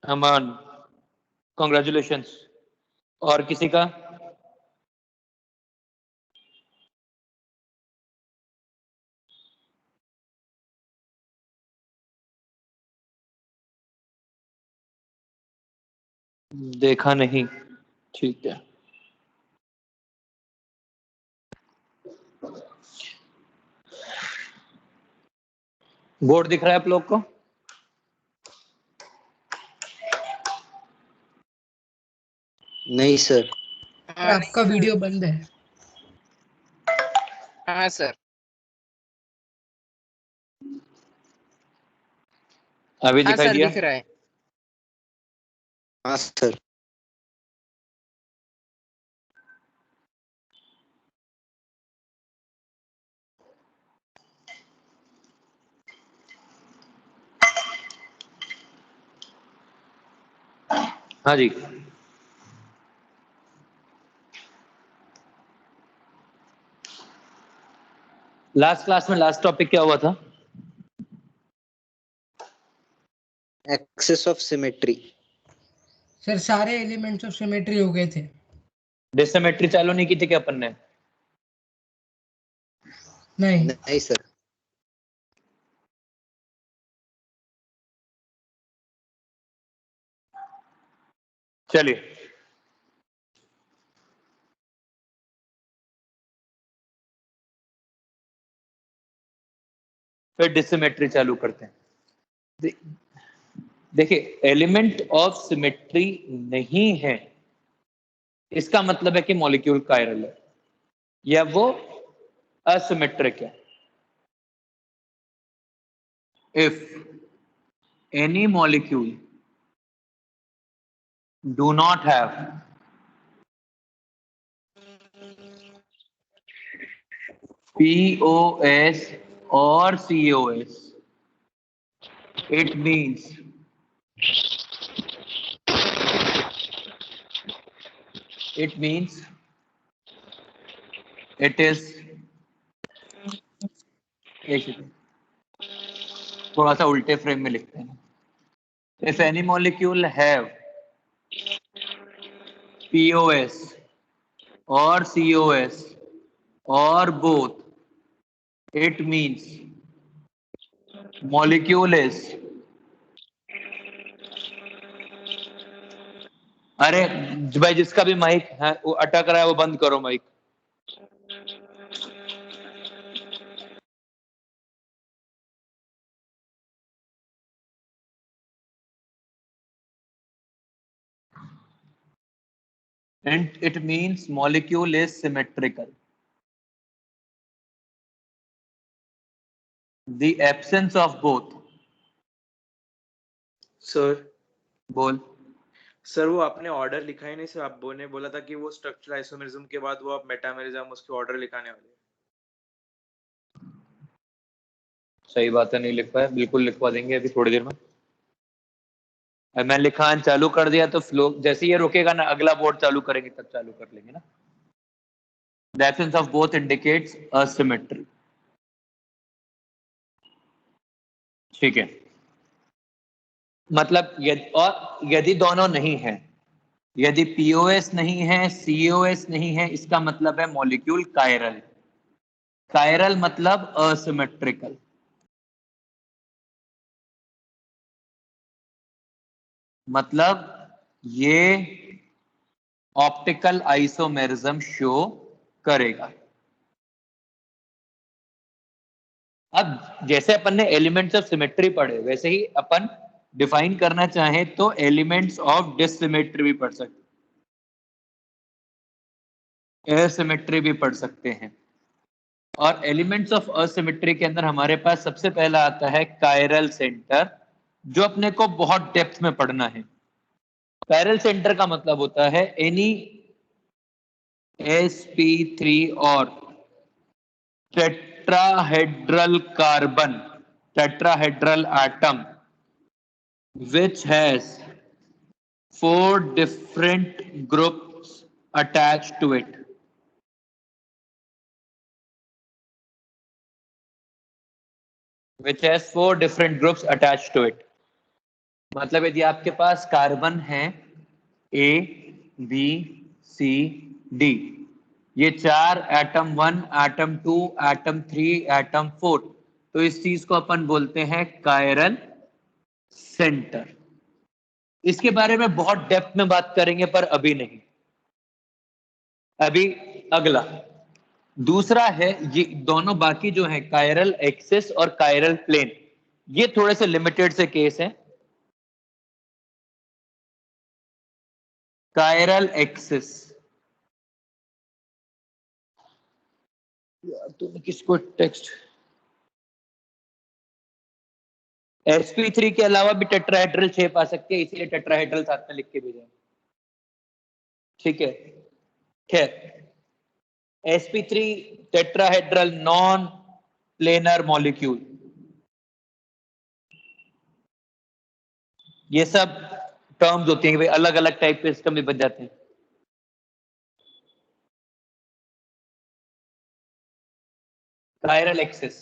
अमन, congratulations. और किसी का? देखा नहीं, ठीक है। बोर्ड दिख रहा है आप लोग को? नहीं सर। आपका वीडियो बंद है। हाँ सर। अभी हाँ दिखाई सर दिया? दिख रहा है। हाँ सर। हाँ जी। लास्ट क्लास में लास्ट टॉपिक क्या हुआ था? Axis of symmetry. सर सारे एलिमेंट्स ऑफ सिमेट्री हो गए थे। डिसिमेट्री चालू नहीं की थी क्या अपन ने? नहीं। नहीं सर। चलिए, फिर डिसिमेट्री चालू करते हैं। देखिए, एलिमेंट ऑफ सिमेट्री नहीं है इसका मतलब है कि मॉलिक्यूल कायरल है या वो असिमेट्रिक है। If any molecule do not have POS or COS, it means it is, एक सेकंड, थोड़ा सा उल्टे फ्रेम में लिखते हैं। If any molecule have POS or COS or both, it means molecule is, अरे भाई जिसका भी माइक है वो अटक रहा है वो बंद करो mic. And it means molecule is symmetrical. The absence of both. Sir बोल। सर वो आपने ऑर्डर लिखा ही नहीं सर। आप ने बोला था कि वो स्ट्रक्चरल आइसोमेरिज्म के बाद वो आप मेटामेरिज्म उसके ऑर्डर लिखाने वाले। सही बात है, नहीं लिख पाया, बिल्कुल लिखवा देंगे अभी थोड़ी देर में। मैं लिखान चालू कर दिया तो फ्लो जैसे ये रुकेगा ना अगला बोर्ड चालू करेंगे तब चालू कर लेंगे ना। The absence of both indicates asymmetry. ठीक है, मतलब यदि दोनों नहीं है, यदि POS नहीं है COS नहीं है, इसका मतलब है मॉलिक्यूल कायरल। कायरल मतलब असिमेट्रिकल। मतलब ये ऑप्टिकल आइसोमेरिज्म शो करेगा। अब जैसे अपन ने एलिमेंट्स ऑफ सिमेट्री पढ़े वैसे ही अपन डिफाइन करना चाहे तो एलिमेंट्स ऑफ डिसिमेट्री भी पढ़ सकते, एसिमेट्री भी पढ़ सकते हैं। और एलिमेंट्स ऑफ असिमेट्री के अंदर हमारे पास सबसे पहला आता है कायरल सेंटर, जो अपने को बहुत डेप्थ में पढ़ना है। कायरल सेंटर का मतलब होता है एनी sp3 और tetrahedral carbon, tetrahedral atom which has 4 different groups attached to it. Which has 4 different groups attached to it. मतलब यदि आपके पास कार्बन है A, B, C, D, ये 4 एटम 1, एटम 2, एटम 3, एटम 4, तो इस चीज को अपन बोलते हैं कायरल सेंटर। इसके बारे में बहुत डेप्थ में बात करेंगे पर अभी नहीं। अभी अगला दूसरा है, ये दोनों बाकी जो है कायरल एक्सिस और कायरल प्लेन, ये थोड़े से लिमिटेड से केस हैं। कायरल एक्सिस, तुमने किसको टेक्स्ट, sp3 के अलावा भी टेट्राहेड्रल शेप आ सकती है, इसीलिए टेट्राहेड्रल साथ में लिख के भेजा। ठीक है, खैर sp3 tetrahedral non planar molecule, ये सब टर्म्स होती हैं कि भाई अलग अलग टाइप के सिस्टम में बन जाते हैं। कायरल एक्सिस,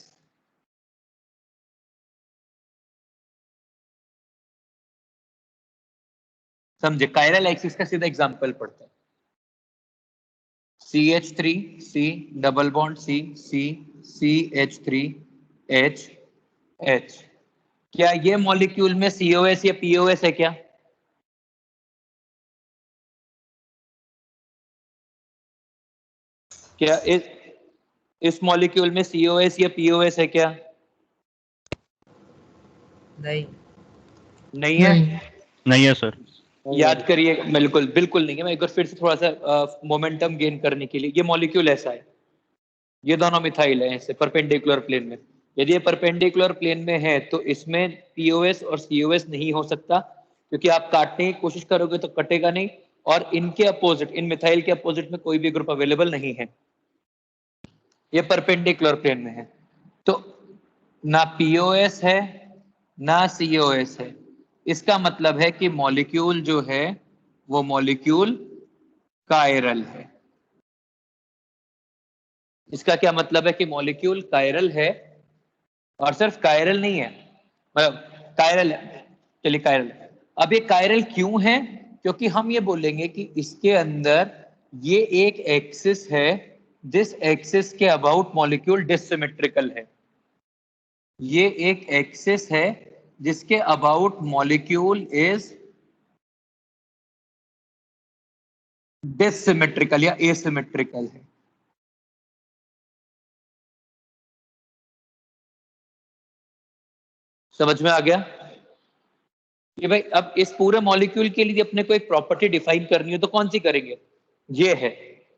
समझे, कायरल एक्सिस का सीधा एग्जांपल पढ़ते हैं। CH3C double bond C C CH3H H, क्या ये मॉलिक्यूल में COS या POS है क्या? क्या इस मॉलिक्यूल में COS या POS है क्या? नहीं नहीं है, नहीं है सर। याद करिए, बिल्कुल बिल्कुल नहीं है। मैं एक बार फिर से थोड़ा सा मोमेंटम गेन करने के लिए, ये मॉलिक्यूल ऐसा है, ये दोनों मिथाइल है ऐसे परपेंडिकुलर प्लेन में। यदि ये परपेंडिकुलर प्लेन में है तो इसमें POS और COS नहीं हो सकता, क्योंकि आप काटने की कोशिश करोगे तो कटेगा नहीं, और इनके अपोजिट, इन मिथाइल के अपोजिट में कोई भी ग्रुप अवेलेबल नहीं है, ये परपेंडिकुलर प्लेन में है। तो ना POS है ना COS है, इसका मतलब है कि मॉलिक्यूल जो है वो मॉलिक्यूल कायरल है। इसका क्या मतलब है कि मॉलिक्यूल कायरल है, और सिर्फ कायरल नहीं है, मतलब कायरल है, चलिए कायरल। अब ये कायरल क्यों है? क्योंकि हम ये बोलेंगे कि इसके अंदर ये एक एक्सिस है, जिस एक्सिस के अबाउट मॉलिक्यूल डिसिमेट्रिकल है। ये एक एक्सिस है जिसके अबाउट मॉलिक्यूल इज डिसिमेट्रिकल या एसिमेट्रिकल है। समझ में आ गया कि भाई अब इस पूरे मॉलिक्यूल के लिए अपने को एक प्रॉपर्टी डिफाइन करनी हो तो कौन सी करेंगे? ये है।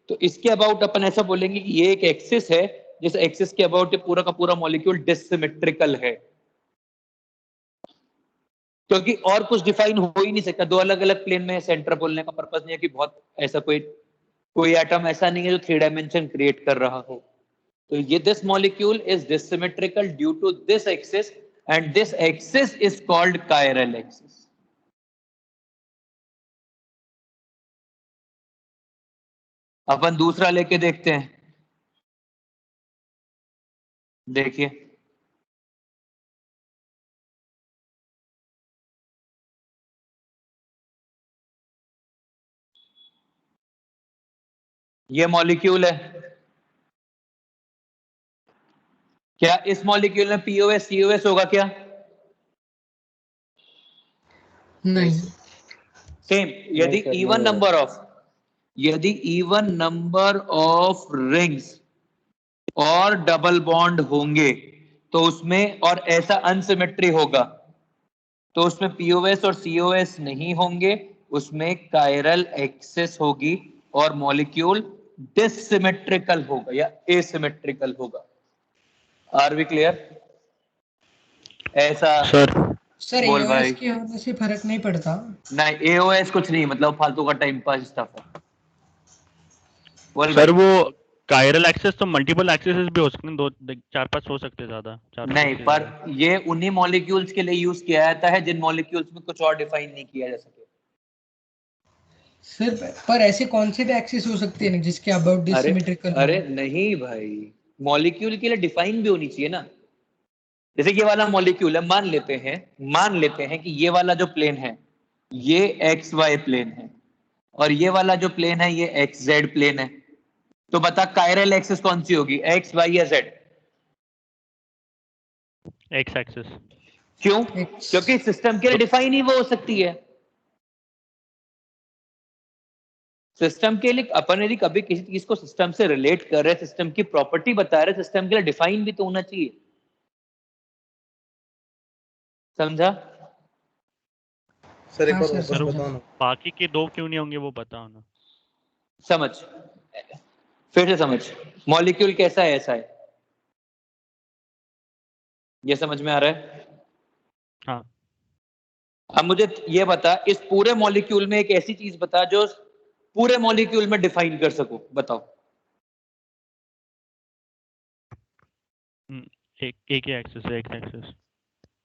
तो इसके अबाउट अपन ऐसा बोलेंगे कि ये एक एक्सिस है, जिस एक्सिस के अबाउट पूरा का पूरा मॉलिक्यूल डिसिमेट्रिकल है, क्योंकि और कुछ डिफाइन हो ही नहीं सकता। दो अलग अलग प्लेन में सेंटर बोलने का पर्पस नहीं है कि बहुत ऐसा कोई एटम ऐसा नहीं है जो 3 डायमेंशन क्रिएट कर रहा हो। तो ये this molecule is dissymmetrical due to this axis, and this axis is called chiral axis. अपन दूसरा लेके देखते हैं, देखिए ये मॉलिक्यूल है, क्या इस मॉलिक्यूल में POS COS होगा क्या? नहीं सेम। यदि इवन नंबर ऑफ रिंग्स और डबल बॉन्ड होंगे तो उसमें, और ऐसा अनसिमेट्री होगा तो उसमें POS और COS नहीं होंगे, उसमें कायरल एक्सिस होगी और मॉलिक्यूल डिसिमेट्रिकल होगा या एसिमेट्रिकल होगा। Are we clear? ऐसा सर सर बोल भाई। AOS के होने से फर्क नहीं पड़ता। नहीं, AOS कुछ नहीं, मतलब फालतू का टाइम पास स्टफ है। बोल सर भाई। वो कायरल एक्सेस तो मल्टीपल एक्सेस भी हो सकते हैं, 2 4 5 हो सकते हैं, ज्यादा 4 नहीं, पर ये उन्हीं मॉलिक्यूल्स के लिए यूज किया जाता है जिन मॉलिक्यूल्स में कुछ और डिफाइन नहीं किया जा सके। सिर्फ पर ऐसे कौन से भी एक्सिस हो सकते हैं जिसके अबाउट अरे डिसिमेट्रिकल अरे नहीं भाई, मॉलिक्यूल के लिए डिफाइन भी होनी चाहिए ना। जैसे ये वाला मॉलिक्यूल है, मान लेते हैं कि ये वाला जो प्लेन है ये एक्स वाई प्लेन है और ये वाला जो प्लेन है ये एक्स जेड प्लेन है। तो बता कायरल एक्सिस कौन सी होगी, एक्स वाई या जेड? X axis. क्यों? X. क्योंकि सिस्टम के लिए डिफाइन ही वो हो सकती है। सिस्टम के लिए अपन यदि कभी किसी चीज को सिस्टम से रिलेट कर रहे, सिस्टम की प्रॉपर्टी बता रहे, सिस्टम के लिए डिफाइन भी तो होना चाहिए। समझा? सर एक हाँ बार सर, वापस समझा। बताओ ना। बाकी के दो क्यों नहीं होंगे वो बताओ ना। समझ, फिर से समझ। मॉलिक्यूल कैसा है, ऐसा है, ये समझ में आ रहा है? हाँ। अब मुझे ये बता, इस पूरे मॉलिक्यूल में एक ऐसी चीज बता जो पूरे मॉलिक्यूल में डिफाइन कर सको, बताओ। एक ही एक्सिस है, एक्स एक्सिस।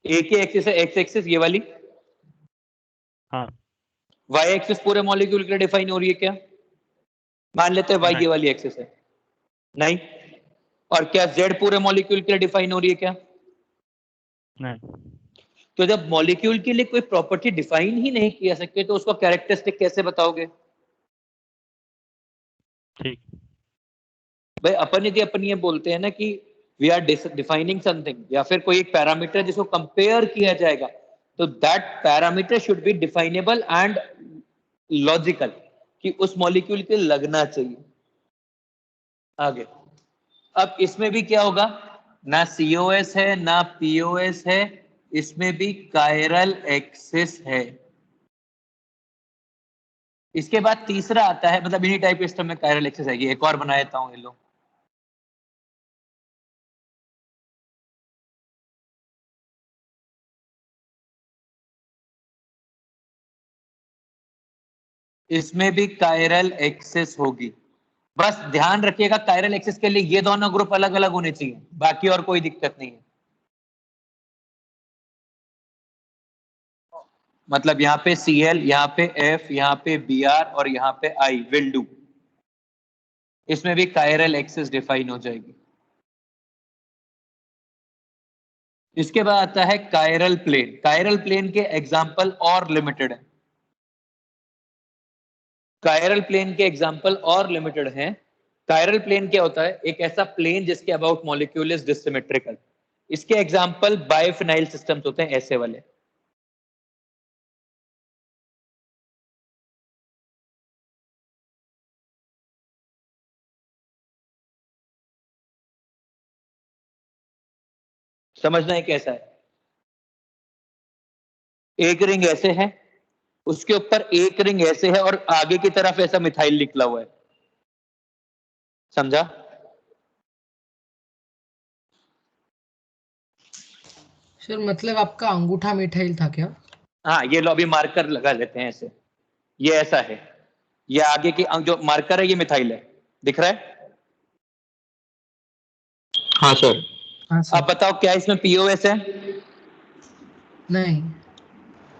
एक ही एक्सिस है, एक्स एक्सिस ये वाली। हाँ। वाई एक्सिस पूरे मॉलिक्यूल के लिए डिफाइन हो रही है क्या? मान लेते हैं वाई नहीं। ये वाली एक्सिस है। नहीं। और क्या जेड पूरे मॉलिक्यूल के लिए डिफाइन हो रही है क्या? नहीं। तो जब मॉलिक्यूल के लिए कोई प्रॉपर्टी डिफाइन ही नहीं किया सकते तो उसको कैरेक्टरिस्टिक कैसे बताओगे? ठीक। भाई अपन यदि अपन ये बोलते हैं ना कि वी आर डिफाइनिंग समथिंग या फिर कोई एक पैरामीटर जिसको कंपेयर किया जाएगा, तो that parameter should be definable and logical, कि उस मॉलिक्यूल के लगना चाहिए। आगे अब इसमें भी क्या होगा, ना COS है ना POS है, इसमें भी कायरल एक्सिस है। इसके बाद तीसरा आता है, मतलब इन्हीं टाइप सिस्टम में कायरल एक्सिस आएगी। एक और बना देता हूं, ये लो। इसमें भी कायरल एक्सिस होगी। बस ध्यान रखिएगा कायरल एक्सिस के लिए ये दोनों ग्रुप अलग अलग होने चाहिए, बाकी और कोई दिक्कत नहीं है। मतलब यहाँ पे Cl, यहाँ पे F, यहाँ पे Br और यहाँ पे I विल डू। इसमें भी कायरल एक्सिस डिफाइन हो जाएगी। इसके बाद आता है कायरल प्लेन। कायरल प्लेन के एग्जाम्पल और लिमिटेड है। कायरल प्लेन के एग्जाम्पल और लिमिटेड हैं। कायरल प्लेन क्या होता है, एक ऐसा प्लेन जिसके अबाउट मॉलिक्यूल इज डिसिमेट्रिकल। इसके एग्जाम्पल बायोफिनाइल सिस्टम्स होते हैं, ऐसे वाले। समझना है कैसा है। एक रिंग ऐसे है, उसके ऊपर एक रिंग ऐसे है और आगे की तरफ ऐसा मिथाइल निकला हुआ है। समझा? सर मतलब आपका अंगूठा मिठाइल था क्या? हाँ, ये लो अभी मार्कर लगा लेते हैं ऐसे। ये ऐसा है, ये आगे की जो मार्कर है ये मिथाइल है, दिख रहा है? हाँ सर। हाँ अब सर। बताओ क्या इसमें POS है? नहीं।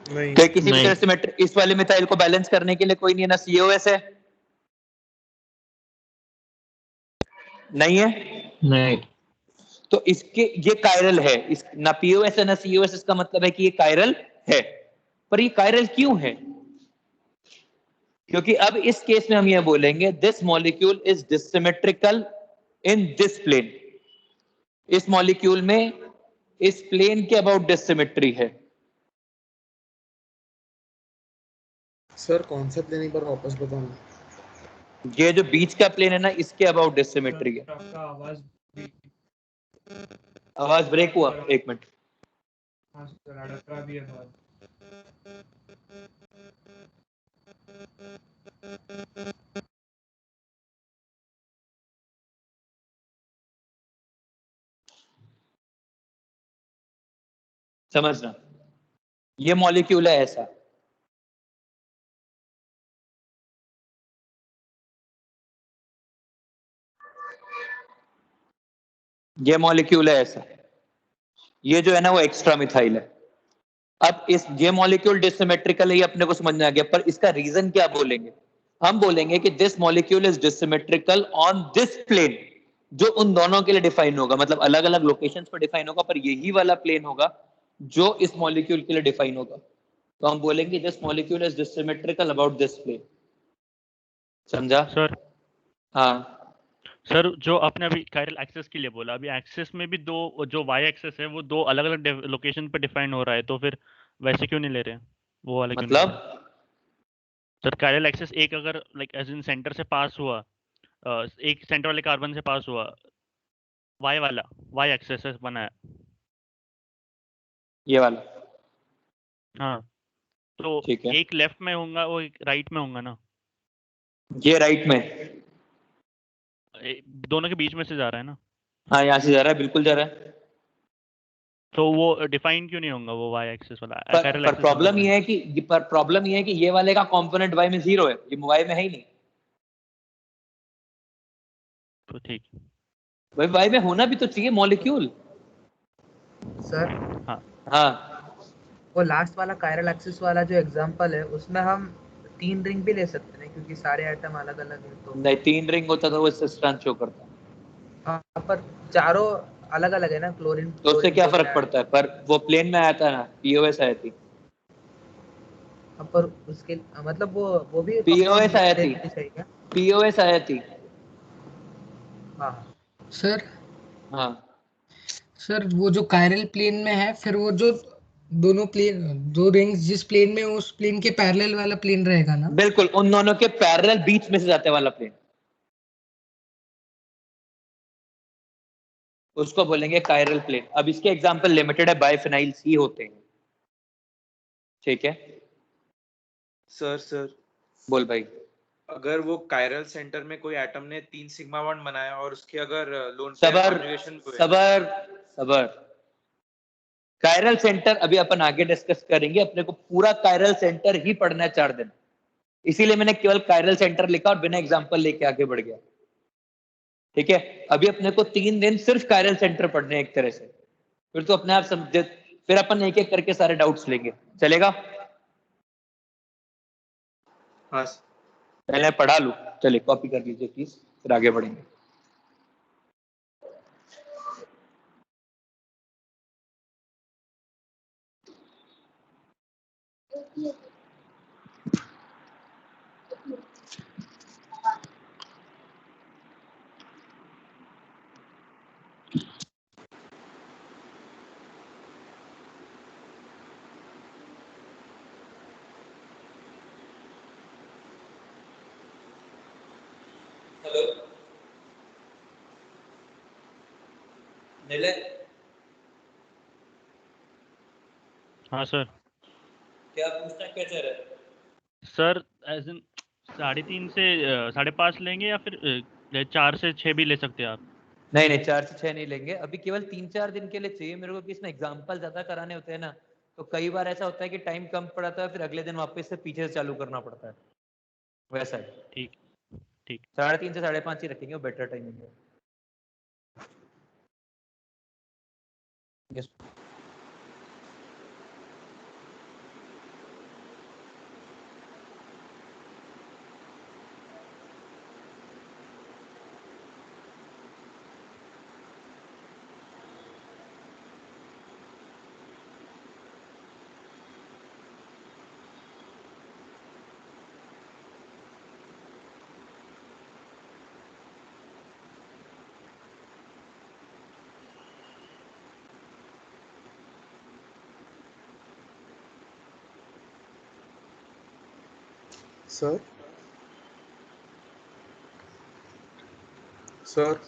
क्या किसी भी नहीं। तरह से इस वाले मिथाइल को बैलेंस करने के लिए कोई नहीं है, ना COS है? नहीं है। नहीं। तो इसके ये कायरल है, इस ना POS है ना COS, इसका मतलब है कि ये कायरल है। पर ये कायरल क्यों है? क्योंकि अब इस केस में हम ये बोलेंगे this molecule is dissymmetrical in this plane. इस मॉलिक्यूल में इस प्लेन के अबाउट डिसिमेट्री है। सर कौन सा प्लेन एक बार वापस बताओ ना। ये जो बीच का प्लेन है ना, इसके अबाउट डिसिमेट्री है। आवाज ब्रेक हुआ, एक मिनट। समझना, ये मॉलिक्यूल है ऐसा। ये मॉलिक्यूल है ऐसा। ये जो है ना वो एक्स्ट्रा मिथाइल है। अब इस ये मॉलिक्यूल डिसिमेट्रिकल है, ये अपने को समझ में आ गया, पर इसका रीजन क्या बोलेंगे? हम बोलेंगे कि this molecule is dissymmetrical on this plane. जो उन दोनों के लिए डिफाइन होगा, मतलब अलग अलग लोकेशंस पर डिफाइन होगा, पर यही वाला प्लेन होगा जो इस मॉलिक्यूल के लिए डिफाइन होगा। तो हम बोलेंगे this molecule is dissymmetrical about this plane. समझा? सर हाँ सर जो आपने अभी कायरल एक्सेस के लिए बोला, अभी एक्सेस में भी दो, जो वाई एक्सेस है वो दो अलग अलग लोकेशन पे डिफाइन हो रहा है, तो फिर वैसे क्यों नहीं ले रहे हैं, वो वाला क्यों नहीं ले मतलब रहे? सर कायरल एक्सेस एक अगर लाइक एज इन सेंटर से पास हुआ, एक सेंटर वाले कार्बन से पास हुआ, वाई वाला, वाई एक्सेस बना है। ये वाला, हाँ, तो ठीक है, एक लेफ्ट में होगा, वो एक राइट में होगा ना, ये राइट में, दोनों के बीच में से जा रहा है ना, हाँ यहाँ से जा रहा है, बिल्कुल जा रहा है। तो वो डिफाइन क्यों नहीं होगा वो वाई एक्सेस वाला, कायरल पर एक्सेस वाला प्रॉब्लम प्लेन? ये है कि ये वाले का कंपोनेंट वाई में 0 है, ये वाई में है ही नहीं। तो ठीक। भाई वाई में होना भी तो चाहिए मॉलिक्यूल। सर हाँ हाँ वो लास्ट वाला कायरल एक्सिस वाला जो एग्जांपल है उसमें हम 3 रिंग भी ले सकते हैं क्योंकि सारे आइटम अलग अलग हैं। तो नहीं, 3 रिंग होता तो वो इससे स्ट्रेंथ शो करता, हाँ, पर चारों अलग अलग है ना, क्लोरीन तो उससे क्लोरीन क्या फर्क ब्रोमीन। पड़ता है? पर वो प्लेन में आया था ना, पीओएस आई थी, पर उसके मतलब वो भी कंपाउंड पीओएस आई मिक्स थी, रहनी चाहिए क्या? पीओएस आई थी। हाँ हाँ। सर हाँ सर वो जो कायरल प्लेन में है, फिर वो जो दोनों प्लेन, दो रिंग्स जिस प्लेन में, उस प्लेन के पैरेलल वाला प्लेन रहेगा ना? बिल्कुल, उन दोनों के पैरेलल बीच में से जाते वाला प्लेन, उसको बोलेंगे कायरल प्लेन। अब इसके एग्जांपल लिमिटेड है, बाइफिनाइल सी होते हैं, ठीक है। सर सर बोल भाई। अगर वो कायरल सेंटर में कोई एटम ने 3 सिग्मा बॉन्ड बनाया और उसके अगर लोन पेयर सबर कॉन्जुगेशन हुए, सबर सबर, कायरल सेंटर अभी अपन आगे डिस्कस करेंगे, अपने को पूरा कायरल सेंटर ही पढ़ना है 4 दिन, इसीलिए मैंने केवल कायरल सेंटर लिखा और बिना एग्जांपल लेके आगे बढ़ गया, ठीक है। अभी अपने को 3 दिन सिर्फ कायरल सेंटर पढ़ने हैं एक तरह से, फिर तो अपने आप समझ, फिर अपन एक एक करके सारे डाउट्स लेंगे, चलेगा? हाँ पहले पढ़ा लूं, चलिए कॉपी कर लीजिए प्लीज, फिर आगे बढ़ेंगे। हेलो नीले, हाँ सर। क्या पूछना, क्या चाह रहा है? सर एज इन 3.5 से 5.5 लेंगे, या फिर 4 से 6 भी ले सकते हैं आप? नहीं नहीं, 4 से 6 नहीं लेंगे, अभी केवल 3-4 दिन के लिए चाहिए मेरे को, कि इसमें एग्जाम्पल ज्यादा कराने होते हैं ना, तो कई बार ऐसा होता है कि टाइम कम पड़ता है, फिर अगले दिन वापस से पीछे से चालू करना पड़ता है, वैसा है। ठीक ठीक। 3.5 से 5.5 ही रखेंगे, वो बेटर टाइमिंग है। Yes. सर सर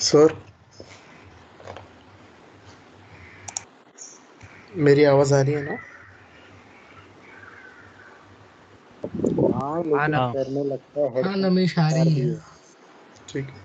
सर मेरी आवाज आ रही है ना? हाँ लेकिन ना हाँ करने लगता है हाँ हेडफोन नमेश आ उतार रही है। दिए। ठीक है।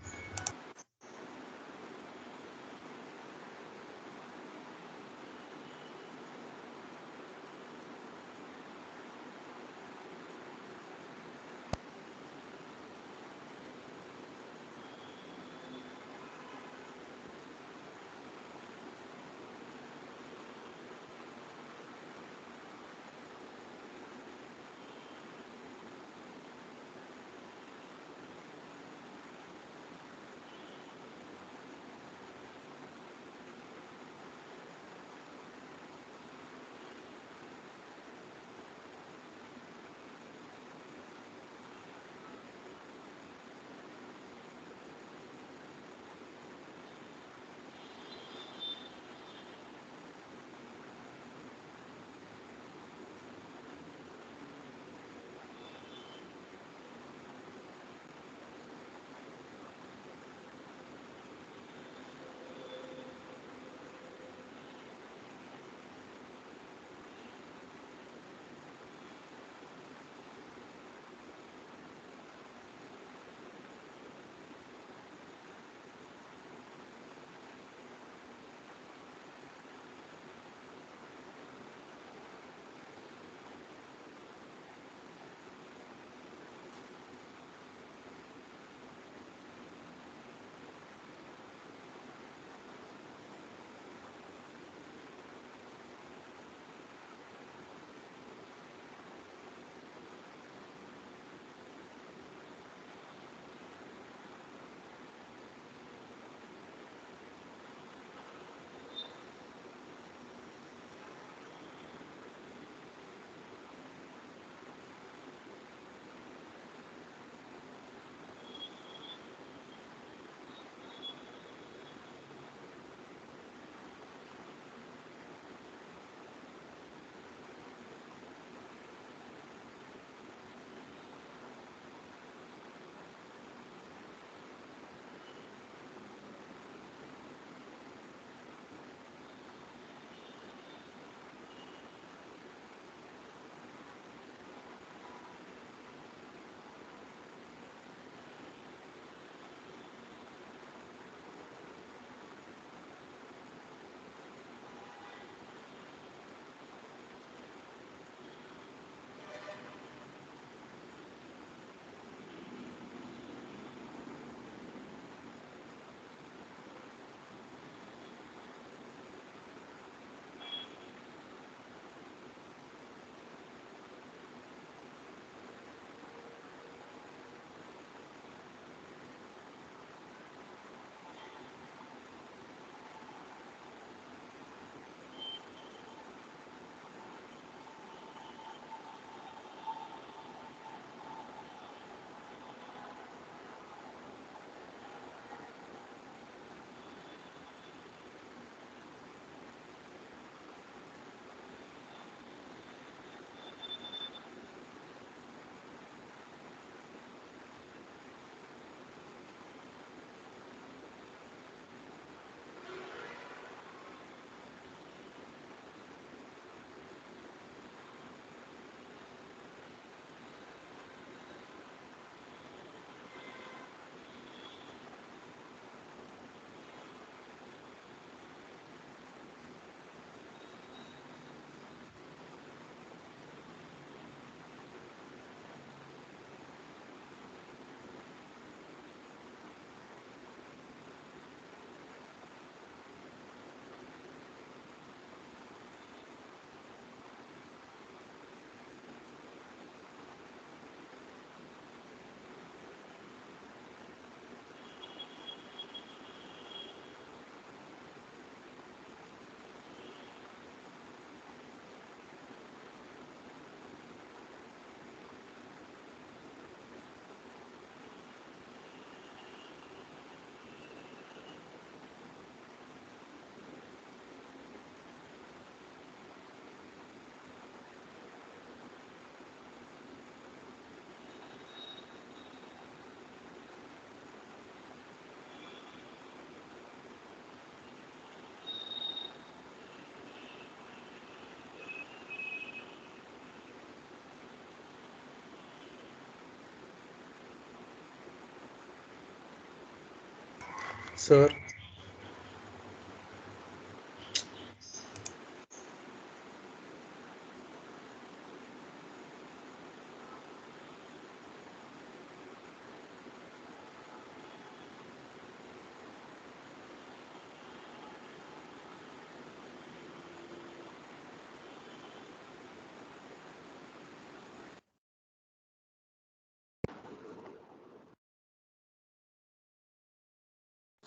सर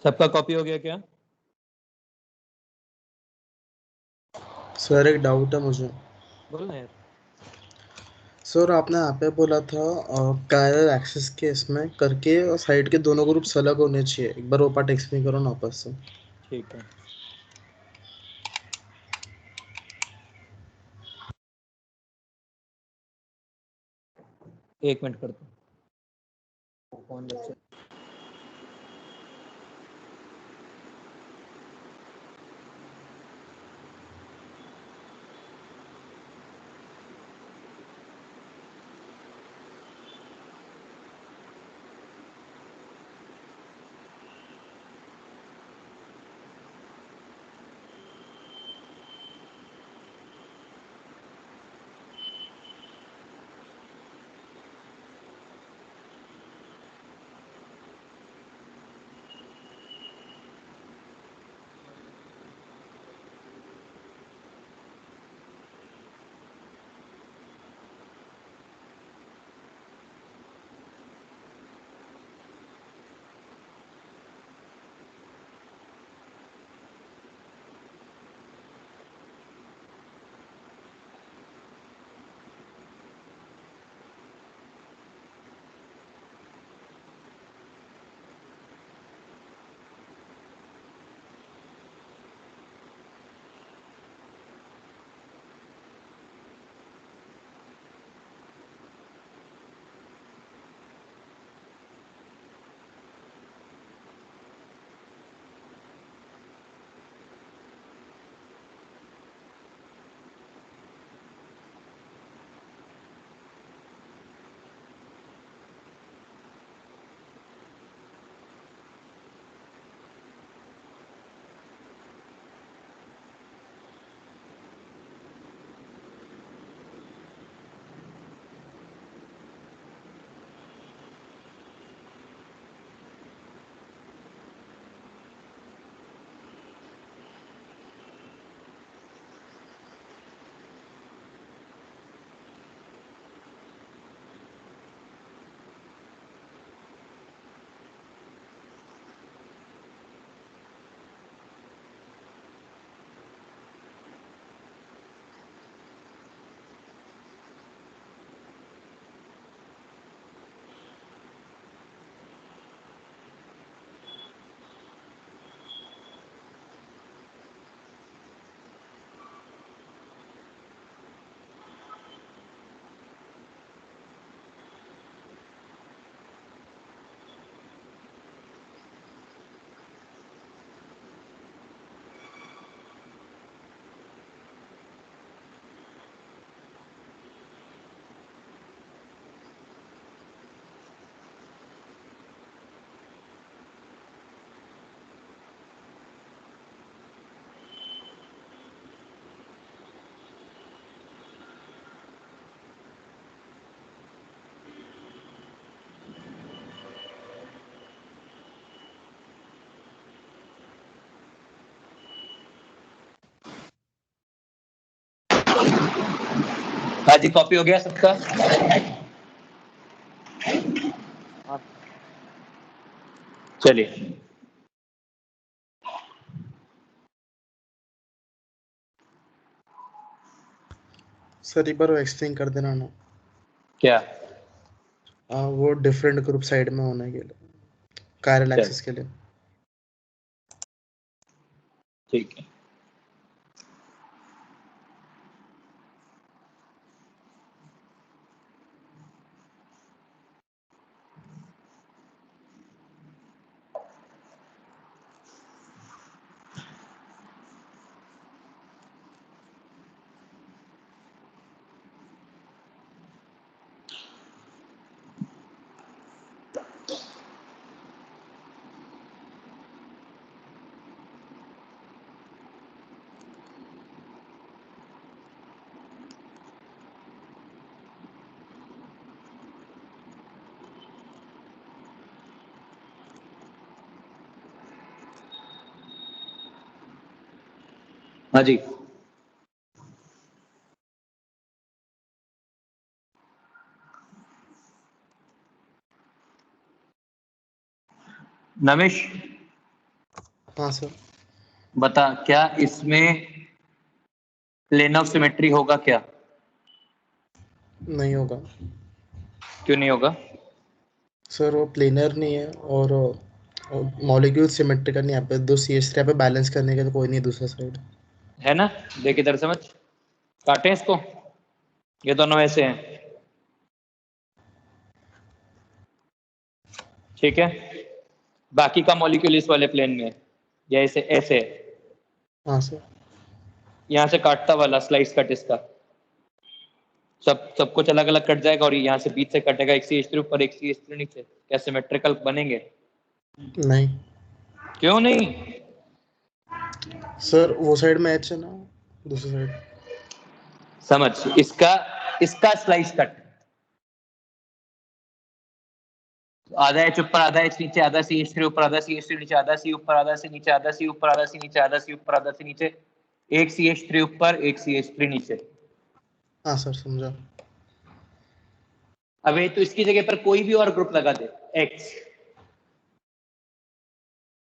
सबका कॉपी हो गया क्या? सर एक डाउट है मुझे। बोलना यार। सर आपने यहाँ पे बोला था कायरल एक्सेस के इसमें करके साइड के दोनों ग्रुप्स अलग होने चाहिए। एक बार वो पार्ट एक्सप्लेन करो ना वापस से। ठीक है, एक मिनट करता हूँ। कौन बच्चा? हाँ जी, कॉपी हो गया सबका? चलिए, सर एक बार वो एक्सप्लेन कर देना ना। क्या? वो डिफरेंट ग्रुप साइड में होने के लिए, कायरल चल, एक्सेस के लिए। ठीक है। हाँ जी, नमिश हाँ सर। बता, क्या इसमें प्लेन ऑफ सिमेट्री होगा क्या? नहीं होगा क्यों नहीं होगा? सर, वो प्लेनर नहीं है और मॉलिक्यूल सिमेट्रिकल नहीं। यहाँ पे दो CH3 यहाँ पे बैलेंस करने के तो कोई नहीं दूसरा साइड। है ना, देख इधर समझ, काटें इसको, ये दोनों ऐसे हैं, ठीक है, बाकी का मॉलिक्यूल इस वाले प्लेन में है, या ऐसे ऐसे है, हाँ सर। यहाँ से काटता वाला स्लाइस कट इसका, सब कुछ अलग अलग कट जाएगा और यहाँ से बीच से कटेगा, एक CH3 ऊपर एक CH3 नीचे, क्या सिमेट्रिकल बनेंगे? नहीं क्यों नहीं? सर, वो साइड में H है ना, दूसरी साइड। समझ, इसका स्लाइस कट, आधा H ऊपर आधा H नीचे, आधा CH3 ऊपर आधा CH3 नीचे, आधा C ऊपर आधा C नीचे, आधा C ऊपर आधा C नीचे, आधा C ऊपर आधा C नीचे, एक CH3 ऊपर एक CH3 नीचे। हाँ सर, समझा। अबे तो इसकी जगह पर कोई भी और ग्रुप लगा दे X,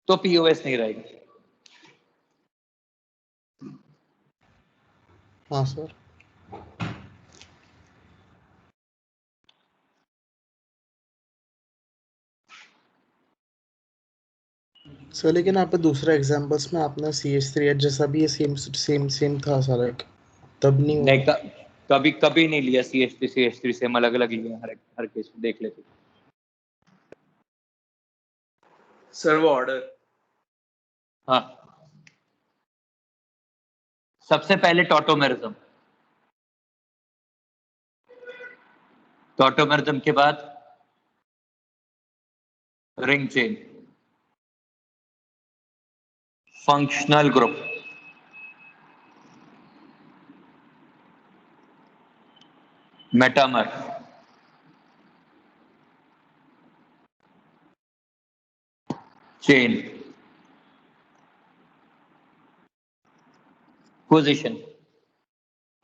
तो POS नहीं रहेगा। हाँ सर। सर लेकिन यहाँ पे दूसरा एग्जांपल्स में आपने CH3H जैसा भी ये सेम सेम सेम था सारा एक, तब नहीं नहीं, हुआ। कभी नहीं लिया CH3 से, हम अलग अलग लिया हर केस में, देख लेते। सर वो ऑर्डर। हाँ, सबसे पहले टॉटोमेरिज्म, टॉटोमेरिज्म के बाद ring chain, functional group, metamer, chain, position.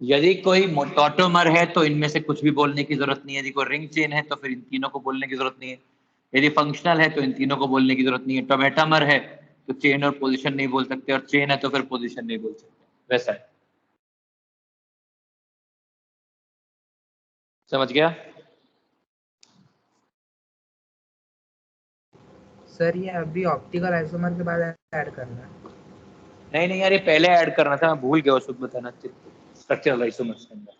यदि कोई टॉटोमर है तो इनमें से कुछ भी बोलने की जरूरत नहीं है, यदि कोई रिंग चेन है तो फिर इन तीनों को बोलने की जरूरत नहीं है, यदि फंक्शनल है तो इन तीनों को बोलने की जरूरत नहीं है, टोमेटामर है तो चेन और पोजीशन नहीं बोल सकते, और चेन है तो फिर पोजीशन नहीं बोल सकते, वैसा है। समझ गया? सर ये अभी ऑप्टिकल आइसोमर के बाद ऐड करना है। नहीं यार, ये पहले ऐड करना था, मैं भूल गया उसको बताना, स्ट्रक्चरल आइसोमर्स के अंदर।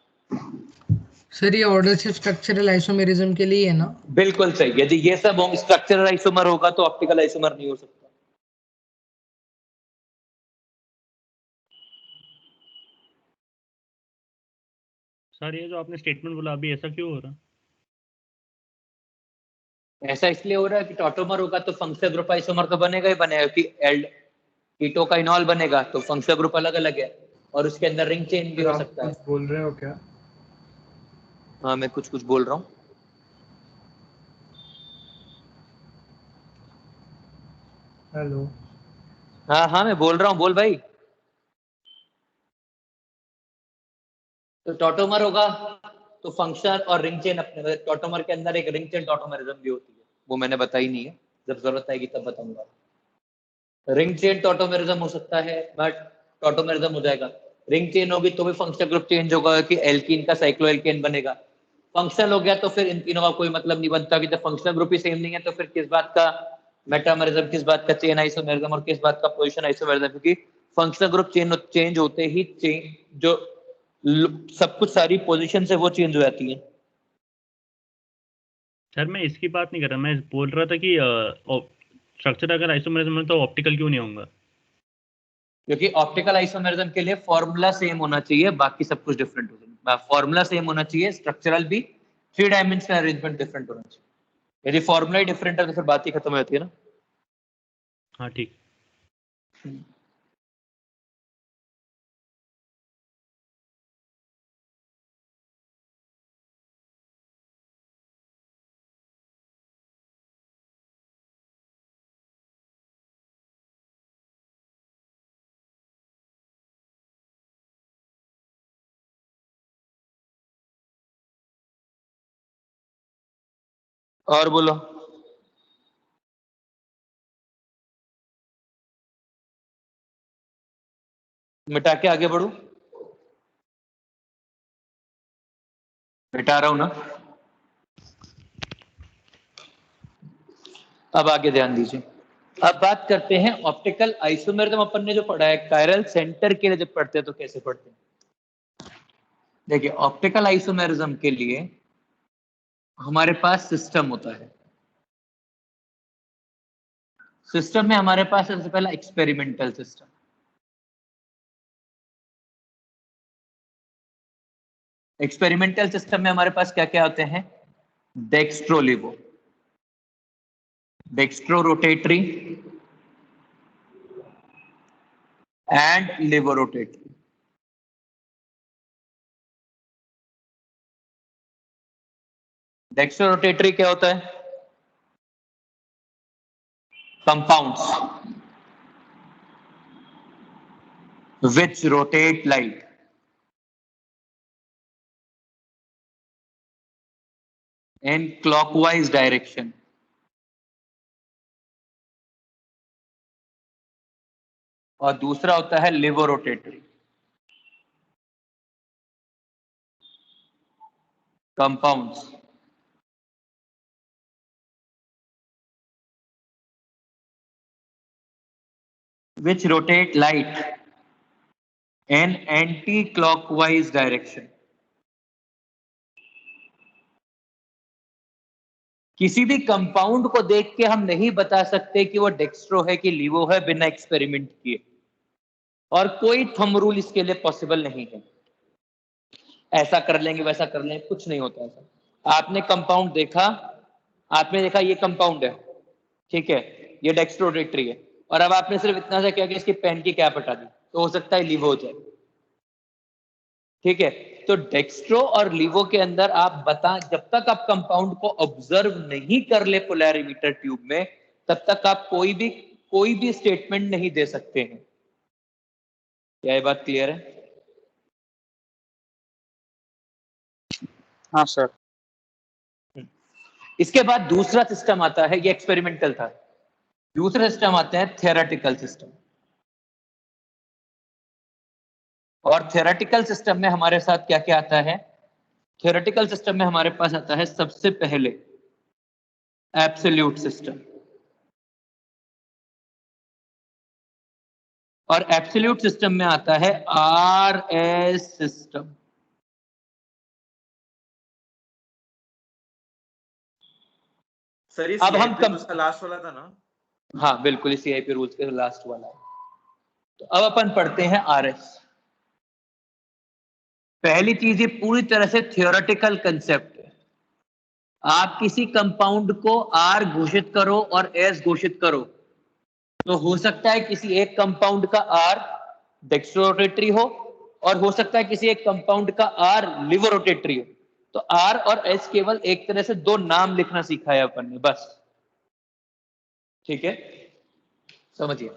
सर ये ऑर्डर सिर्फ स्ट्रक्चरल आइसोमेरिज्म के लिए है ना? बिल्कुल सही, यदि ये सब स्ट्रक्चरल आइसोमर होगा तो ऑप्टिकल आइसोमर नहीं हो सकता। सर ये जो आपने स्टेटमेंट बोला अभी, ऐसा क्यों हो रहा? ऐसा इसलिए हो रहा है कि टॉटोमर होगा तो फंक्शनल ग्रुप आइसोमर तो बनेगा ही बनेगा, कि एल्ड कीटो का इनॉल बनेगा तो फंक्शनल ग्रुप अलग अलग है, और उसके अंदर रिंग चेन भी हो आप सकता है। कुछ बोल रहे हो क्या? हाँ, मैं कुछ बोल रहा हूँ। हेलो। हाँ मैं बोल रहा हूँ, बोल भाई। तो टॉटोमर होगा तो फंक्शनल और रिंग चेन अपने, टॉटोमर के अंदर एक रिंग चेन टॉटोमरिज्म भी होती है, वो मैंने बताई नहीं है, जब जरूरत आएगी तब बताऊंगा। रिंग चेन टॉटोमेरिज्म हो सकता है, बट टॉटोमेरिज्म हो जाएगा। रिंग चेन होगी तो भी फंक्शनल ग्रुप चेंज होगा कि एल्कीन का साइक्लो एल्केन बनेगा। फंक्शनल हो गया तो फिर इन तीनों का कोई मतलब नहीं बनता, कि जब फंक्शनल ग्रुप ही सेम नहीं है तो फिर किस बात का मेटामेरिज्म, किस बात का चेन आइसोमेरिज्म और किस बात का पोजीशन आइसोमेरिज्म, क्योंकि फंक्शनल ग्रुप चेंज होते ही जो सब कुछ सारी पोजीशन से वो चेंज हो जाती है। सर मैं इसकी बात नहीं कर रहा, मैं बोल रहा था कि स्ट्रक्चर अगर आइसोमेरिज्म है तो ऑप्टिकल क्यों नहीं होगा? क्योंकि ऑप्टिकल आइसोमेरिज्म के लिए फॉर्मूला सेम होना चाहिए, बाकी सब कुछ डिफरेंट हो जाए। फॉर्मूला सेम होना चाहिए, स्ट्रक्चरल भी, 3 डायमेंशनल अरेंजमेंट डिफरेंट होना चाहिए। यदि फॉर्मूला ही डिफरेंट है तो फिर बात ही खत्म हो जाती है ना। हाँ ठीक। और बोलो। मिटा के आगे बढ़ू? मिटा रहा हूं ना। अब आगे ध्यान दीजिए। अब बात करते हैं ऑप्टिकल आइसोमेरिज्म। अपन ने जो पढ़ा है कायरल सेंटर के लिए जब पढ़ते हैं तो कैसे पढ़ते हैं? देखिए, ऑप्टिकल आइसोमेरिज्म के लिए हमारे पास सिस्टम होता है। सिस्टम में हमारे पास सबसे पहला एक्सपेरिमेंटल सिस्टम। एक्सपेरिमेंटल सिस्टम में हमारे पास क्या क्या होते हैं? Dextro laevo, dextro rotatory and laevo rotatory. Dextro rotatory क्या होता है? Compounds which rotate light in clockwise direction. और दूसरा होता है लिवोरोटेटरी, compounds which rotate light in anti-clockwise direction. किसी भी कंपाउंड को देख के हम नहीं बता सकते कि वो डेक्स्ट्रो है कि लिवो है बिना एक्सपेरिमेंट किए, और कोई थंब रूल इसके लिए पॉसिबल नहीं है। ऐसा कर लेंगे वैसा कर लेंगे, कुछ नहीं होता ऐसा। आपने कंपाउंड देखा, आपने देखा ये कंपाउंड है, ठीक है, ये डेक्स्ट्रो रोटेटरी है, और अब आपने सिर्फ इतना सा किया कि इसकी पेन की कैप हटा दी, तो हो सकता है लिवो हो जाए। ठीक है, तो डेक्स्ट्रो और लिवो के अंदर आप बता, जब तक आप कंपाउंड को ऑब्जर्व नहीं कर ले पोलैरिमीटर ट्यूब में, तब तक आप कोई भी स्टेटमेंट नहीं दे सकते हैं। क्या ये बात क्लियर है? हाँ सर। इसके बाद दूसरा सिस्टम आता है, ये एक्सपेरिमेंटल था। दूसरा सिस्टम आते हैं थ्योरेटिकल सिस्टम। और थ्योरेटिकल सिस्टम में हमारे साथ क्या क्या आता है? थ्योरेटिकल सिस्टम में हमारे पास आता है सबसे पहले एब्सोल्यूट सिस्टम। और एब्सोल्यूट सिस्टम में आता है आरएस सिस्टम। सर ये अब हम CIP रूल्स का लास्ट वाला था ना? हाँ बिल्कुल, इसी CIP रूल्स के लास्ट वाला है। तो अब अपन पढ़ते हैं आरएस। पहली चीज, ये पूरी तरह से थ्योरेटिकल कंसेप्ट है। आप किसी कंपाउंड को आर घोषित करो और एस घोषित करो, तो हो सकता है किसी एक कंपाउंड का आर डेक्स्ट्रोरोटेटरी हो, और हो सकता है किसी एक कंपाउंड का आर लिवोरोटेटरी हो। तो आर और एस केवल एक तरह से दो नाम लिखना सीखा है अपन ने, बस। ठीक है, समझिए,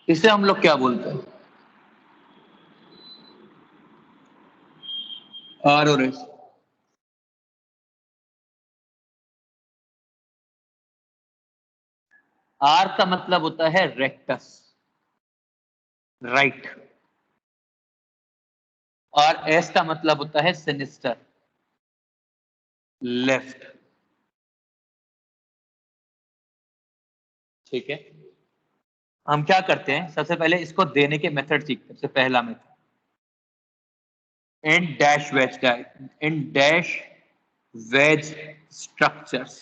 इसे हम लोग क्या बोलते हैं? आर और एस। आर का मतलब होता है रेक्टस, राइट, और एस का मतलब होता है सिनिस्टर, लेफ्ट। ठीक है, हम क्या करते हैं, सबसे पहले इसको देने के मेथड सीखते हैं। सबसे पहला method, in dash wedge in dash wedge structures,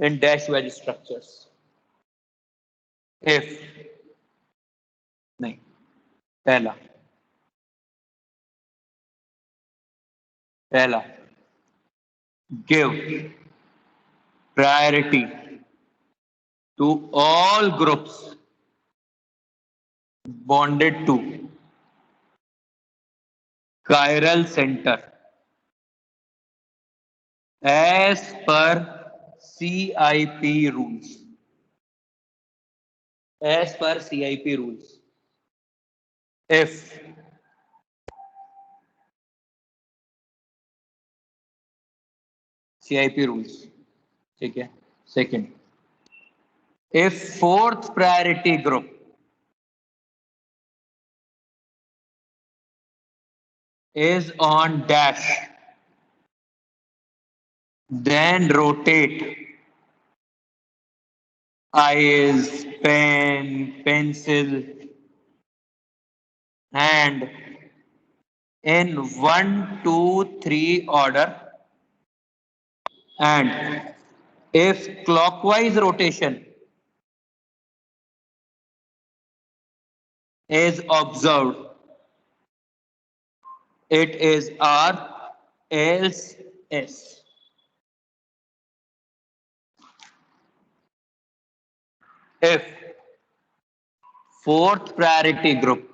in dash wedge structures if नहीं, पहला give priority to all groups bonded to chiral center as per CIP rules. As per CIP rules, if CIP rules, ठीक है. Second, if fourth priority group is on dash, then rotate eyes, pen, pencil, hand in 1, 2, 3 order, and if clockwise rotation is observed, it is R, else S. If fourth priority group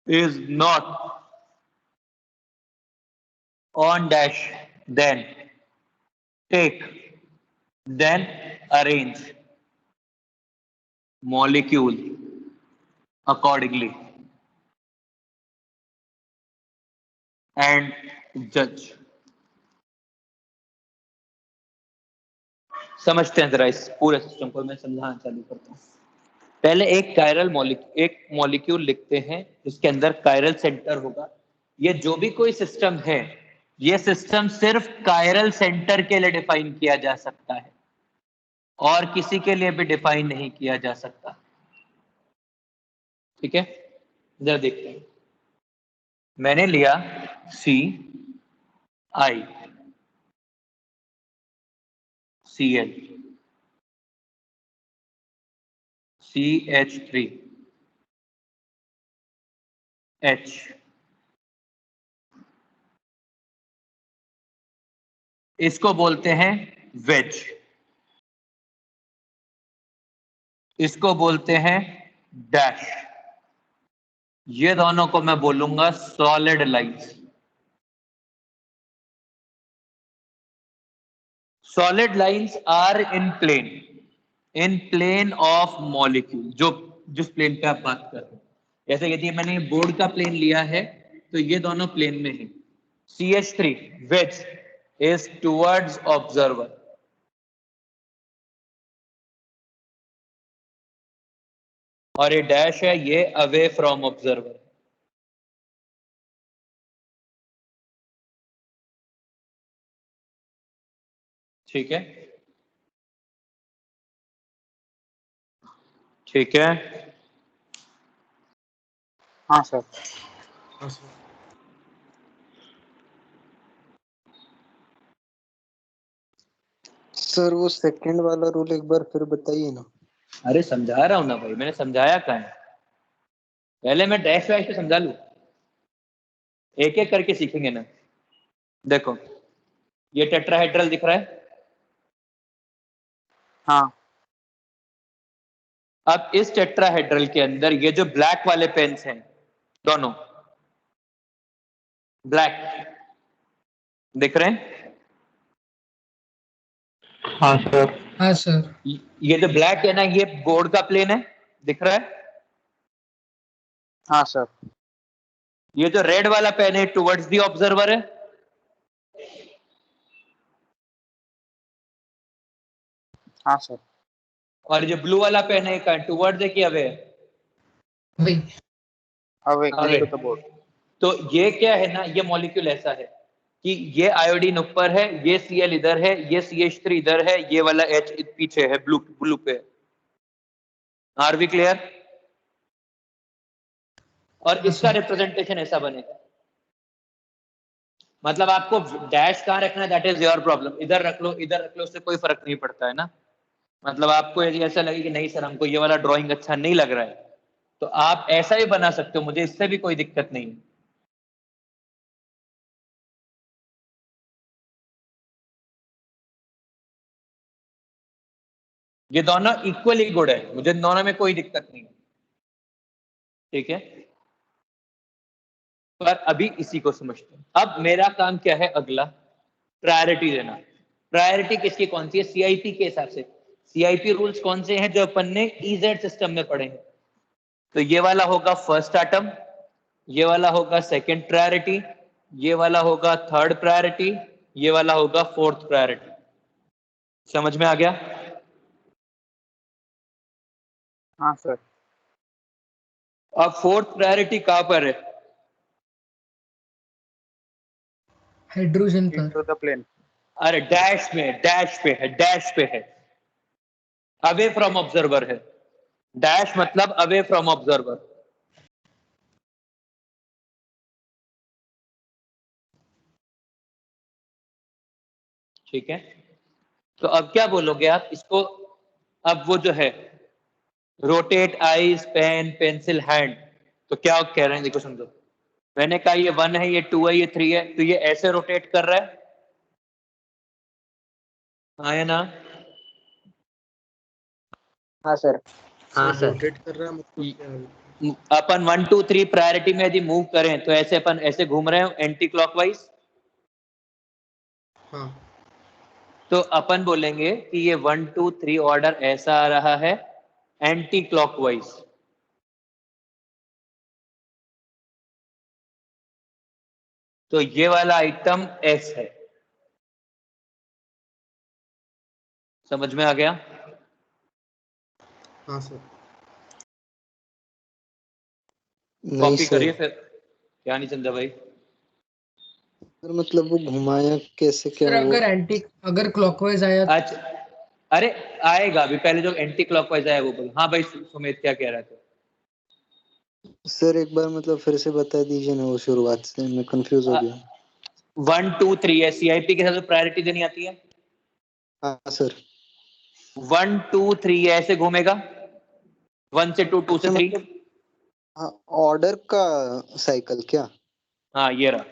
is not on dash, then take, then arrange molecule accordingly and judge. समझते हैं जरा इस पूरे system को. मैं समझाना चालू करता हूँ. पहले एक कायरल मॉलिक्यूल लिखते हैं जिसके अंदर कायरल सेंटर होगा. ये जो भी कोई सिस्टम है, ये सिस्टम सिर्फ कायरल सेंटर के लिए डिफाइन किया जा सकता है और किसी के लिए भी डिफाइन नहीं किया जा सकता. ठीक है, जरा देखते हैं. मैंने लिया CI, Cl, CH3, H, इसको बोलते हैं वेज, इसको बोलते हैं डैश. ये दोनों को मैं बोलूंगा solid lines. Solid lines are in plane of molecule. जो जिस प्लेन पे आप बात कर रहे हैं, जैसे यदि मैंने बोर्ड का प्लेन लिया है तो ये दोनों प्लेन में है. CH3 veg is towards observer, और ये डैश है, ये अवे फ्रॉम ऑब्जर्वर. ठीक है, ठीक है. हाँ सर. सर वो सेकंड वाला रूल एक बार फिर बताइए ना. अरे समझा रहा हूं ना भाई, मैंने समझाया कहाँ है. पहले मैं डैश वैश पे समझा लूं, एक एक करके सीखेंगे ना. देखो ये टेट्राहेड्रल दिख रहा है. हाँ. अब इस टेट्राहेड्रल के अंदर ये जो ब्लैक वाले पेन्स हैं, दोनों ब्लैक दिख रहे हैं. हाँ सर. हाँ सर. ये जो ब्लैक है ना, ये बोर्ड का प्लेन है, दिख रहा है. हाँ सर. ये जो रेड वाला पेन है टुवर्ड्स द ऑब्जर्वर है. हाँ सर. और जो ब्लू वाला पेन है टुवर्ड्स है कि अवे है? वही. Away to the board. तो ये क्या है ना, ये मॉलिक्यूल ऐसा है कि ये आयोडीन ऊपर है, ये Cl इधर है, ये CH3 इधर है, ये वाला H पीछे है, ब्लू पे. Are we clear? और इसका रिप्रेजेंटेशन ऐसा बनेगा. मतलब आपको डैश कहाँ रखना है, दैट इज योर प्रॉब्लम. इधर रख लो, इधर रख लो, उससे कोई फर्क नहीं पड़ता है ना. मतलब आपको यदि ऐसा लगे कि नहीं सर हमको ये वाला ड्राइंग अच्छा नहीं लग रहा है, तो आप ऐसा भी बना सकते हो, मुझे इससे भी कोई दिक्कत नहीं है. ये दोनों इक्वली गुड है, मुझे दोनों में कोई दिक्कत नहीं है. ठीक है, पर अभी इसी को समझते हैं. अब मेरा काम क्या है, अगला प्रायोरिटी देना. प्रायोरिटी किसकी कौन सी है? CIP के हिसाब से. CIP रूल्स कौन से हैं जो अपन ने EZ सिस्टम में पढ़े हैं? तो ये वाला होगा फर्स्ट एटम, ये वाला होगा सेकंड प्रायोरिटी, ये वाला होगा थर्ड प्रायोरिटी, ये वाला होगा फोर्थ प्रायोरिटी। समझ में आ गया? हाँ सर। अब फोर्थ प्रायोरिटी कहां पर है? हाइड्रोजन पर। Into the plane. अरे डैश में, डैश पे है, डैश पे है, अवे फ्रॉम ऑब्जर्वर है। डैश मतलब अवे फ्रॉम ऑब्जर्वर। ठीक है, तो अब क्या बोलोगे आप इसको? अब वो जो है rotate eyes pen pencil hand, तो क्या कह रहे हैं देखो समझो। मैंने कहा ये 1 है, ये 2 है, ये 3 है, तो ये ऐसे रोटेट कर रहा है, हाँ या ना? हाँ सर। हाँ सर। रोटेट कर रहा है मतलब क्या है? अपन 1 2 3 प्रायोरिटी में यदि मूव करें तो ऐसे अपन ऐसे घूम रहे हैं एंटी क्लॉकवाइज। हाँ तो अपन बोलेंगे कि ये 1 2 3 ऑर्डर ऐसा आ रहा है एंटी क्लॉकवाइज। तो ये वाला आइटम एस है। समझ में आ गया? हाँ सर। नहीं कॉपी सर। करिए फिर। क्या नहीं समझा भाई? सर मतलब वो घुमाया कैसे, क्या सर वो? अगर क्लॉकवाइज आया तो? अच्छा, अरे आएगा अभी, पहले जो एंटी क्लॉकवाइज आया वो बोलो। हाँ भाई सुमित क्या कह रहा था? सर एक बार मतलब फिर से बता दीजिए ना, वो शुरुआत से, मैं कंफ्यूज हो गया। 1 2 3 है, सीआईपी के साथ प्रायोरिटी देनी आती है। हाँ सर। 1 2 3 ऐसे घूमेगा, 1 से 2, 2 से अच्छा 3। मतलब हाँ, ऑर्डर का साइकिल क्या? हाँ ये रहा।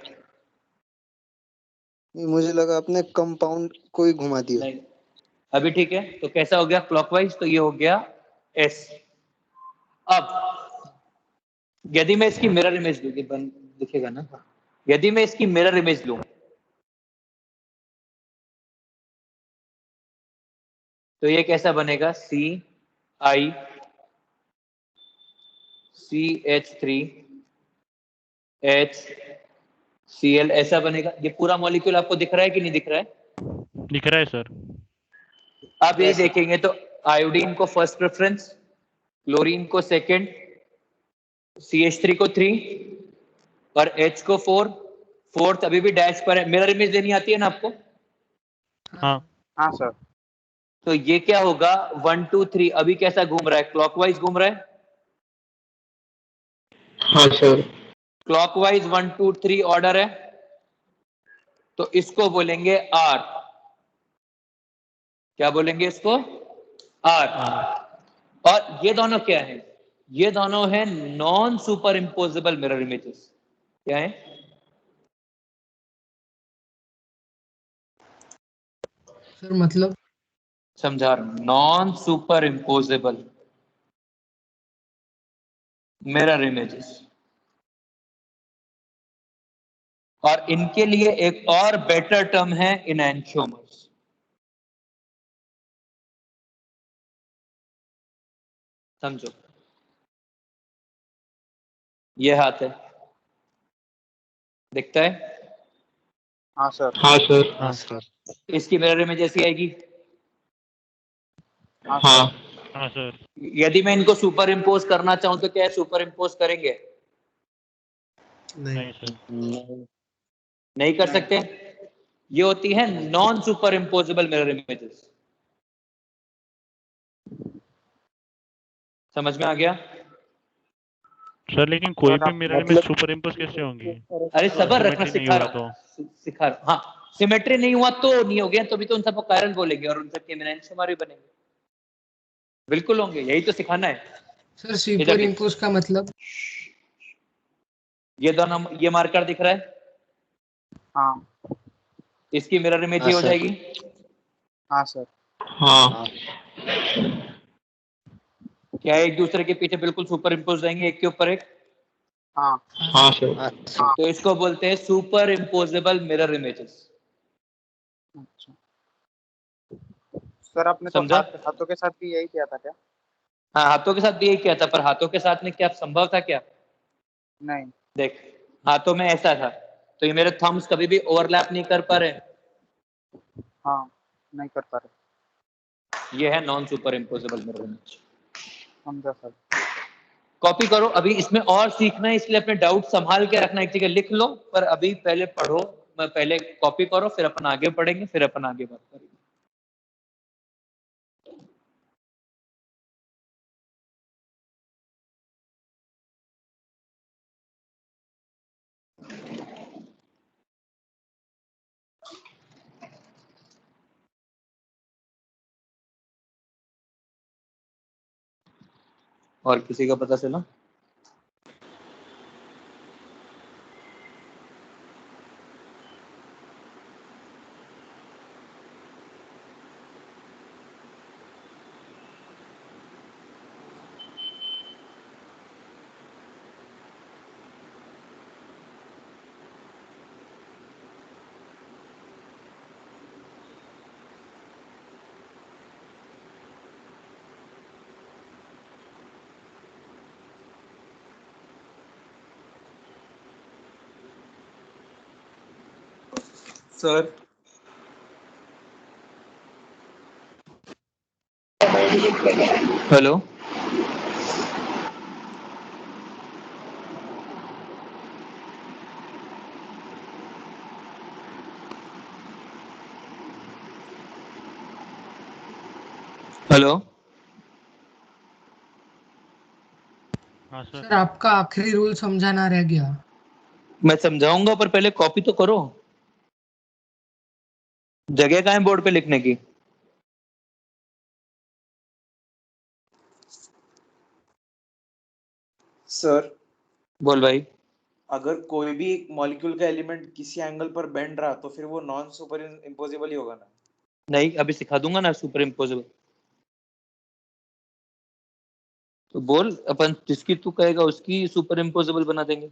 मुझे लगा आपने कंपाउंड को ही घुमा दिया। नहीं अभी ठीक है, तो कैसा हो गया क्लॉकवाइज? तो ये हो गया एस। अब यदि मैं इसकी मिरर इमेज लूँ, दिखेगा ना? यदि मैं इसकी मिरर इमेज लूँ तो ये कैसा बनेगा? CI CH3HCl ऐसा बनेगा। ये पूरा मॉलिक्यूल आपको दिख रहा है कि नहीं दिख रहा है? दिख रहा है सर। आप ये देखेंगे तो आयोडीन को फर्स्ट प्रेफरेंस, क्लोरीन को सेकंड, CH3 को 3 और H को 4, फोर्थ अभी भी डैश पर है। मिरर इमेज देनी आती है ना आपको? हाँ हाँ सर। तो ये क्या होगा? 1 2 3 अभी कैसा घूम रहा है? क्लॉकवाइज घूम रहा है। हाँ सर। क्लॉकवाइज 1 2 3 ऑर्डर है, तो इसको बोलेंगे R। क्या बोलेंगे इसको? R। और ये दोनों क्या है? ये दोनों है non super imposable mirror images. क्या है? सर मतलब समझा रहा हूं, non super imposable mirror images. और इनके लिए एक और बेटर टर्म है इनैंशियोमर्स। समझो, ये हाथ है, दिखता है? हाँ सर। हाँ सर। हाँ सर। इसकी मिरर इमेज ऐसी आएगी। हाँ हाँ। हाँ सर। यदि मैं इनको सुपर इम्पोज करना चाहूं तो क्या सुपर इम्पोज करेंगे? नहीं नहीं सर। नहीं कर सकते। ये होती है non super imposable mirror images. समझ में आ गया? सर लेकिन कोई सर भी आप मिरर इमेज सुपर इम्पोज कैसे होंगी? अरे सबर रखना, सिमेट्री नहीं सिखा हुआ रहा तो। हूं, सिखा रहा हूं। हाँ, सिमेट्री नहीं हुआ तो नहीं हो गया, तभी तो उन सबको कायरल बोलेंगे और उन सबके इनैंशियोमर भी बनेंगे। बिल्कुल होंगे, यही तो सिखाना है। सर सुपर इम्पोज का मतलब? ये दोनों, ये मार्कर दिख रहा है, हाँ। इसकी मिरर इमेज ही हाँ हो सर। जाएगी। हाँ सर। हाँ। क्या एक दूसरे के पीछे बिल्कुल सुपर इम्पोज जाएंगे, एक के ऊपर एक? हाँ। हाँ सर। अच्छा। तो इसको बोलते हैं सुपर इम्पोजेबल मिरर इमेजेस। अच्छा सर, आपने तो समझा? हाथों के साथ भी यही किया था क्या? हाँ, हाथों के साथ भी यही किया था, पर हाथों के साथ में क्या संभव था क्या? नहीं। देख, हाथों में ऐसा था, तो ये मेरे थम्स कभी भी ओवरलैप नहीं कर पा रहे, हाँ नहीं कर पा रहे। ये है non super imposable mirror image. समझा सर। कॉपी करो, अभी इसमें और सीखना है इसलिए अपने डाउट संभाल के रखना, एक जगह लिख लो, पर अभी पहले पढ़ो, पहले कॉपी करो, फिर अपन आगे पढ़ेंगे, फिर अपन आगे बात करेंगे। और किसी का पता चला? Sir hello, hello. हाँ सर। सर आपका आखिरी रूल समझाना रह गया। मैं समझाऊंगा, पर पहले कॉपी तो करो, जगह कहाँ है बोर्ड पे लिखने की? सर बोल भाई। अगर कोई भी एक मॉलिक्यूल का एलिमेंट किसी एंगल पर बेंड रहा तो फिर वो नॉन सुपर इम्पोजिबल ही होगा ना? नहीं, अभी सिखा दूंगा ना सुपर इम्पोजेबल। तो बोल, अपन जिसकी तू कहेगा उसकी सुपर इम्पोजेबल बना देंगे।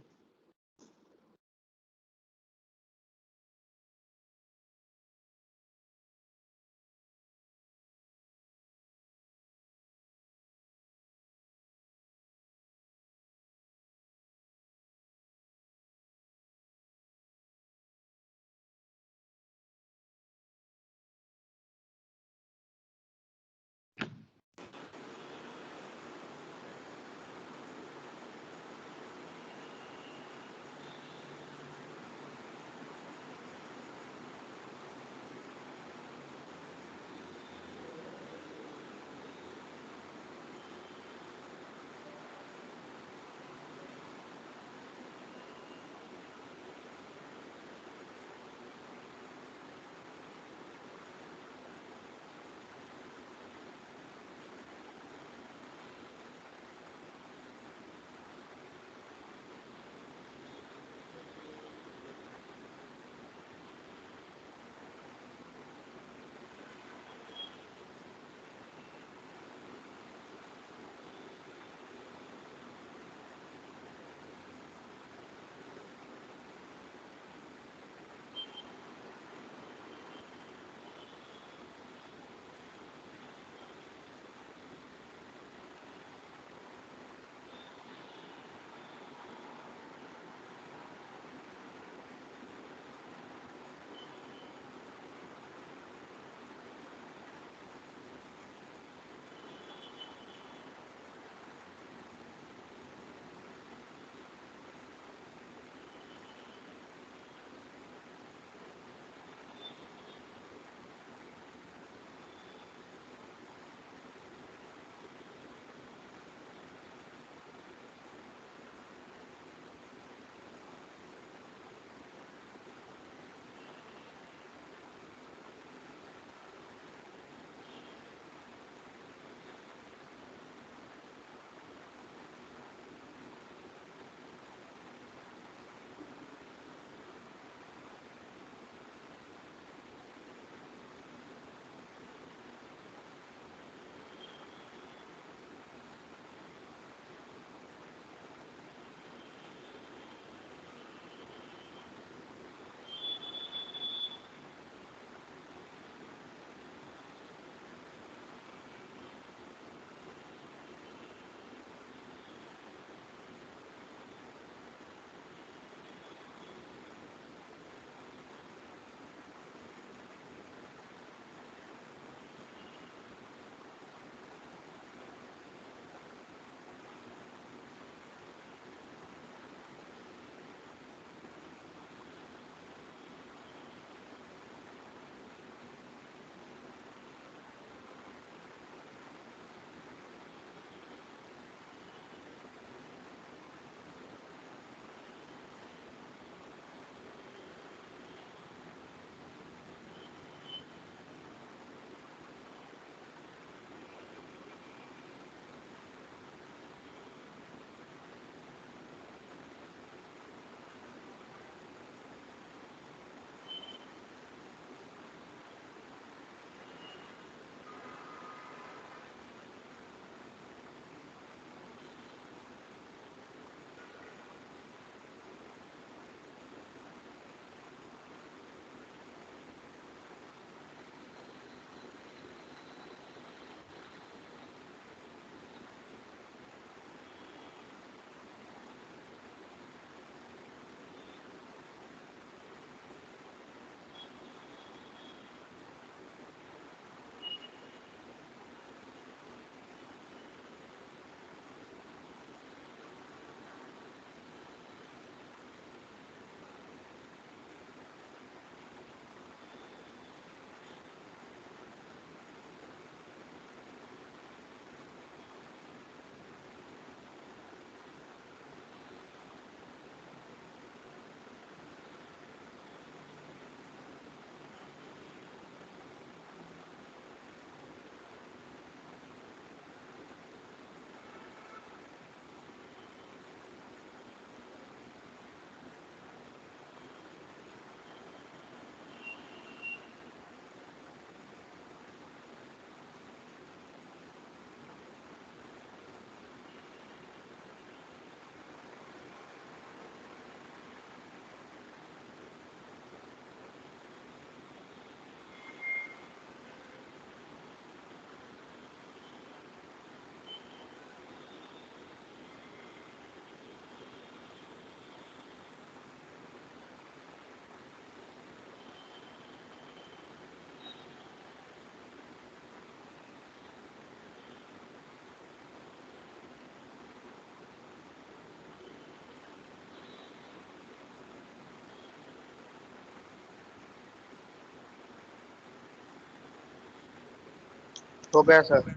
हो गया सर।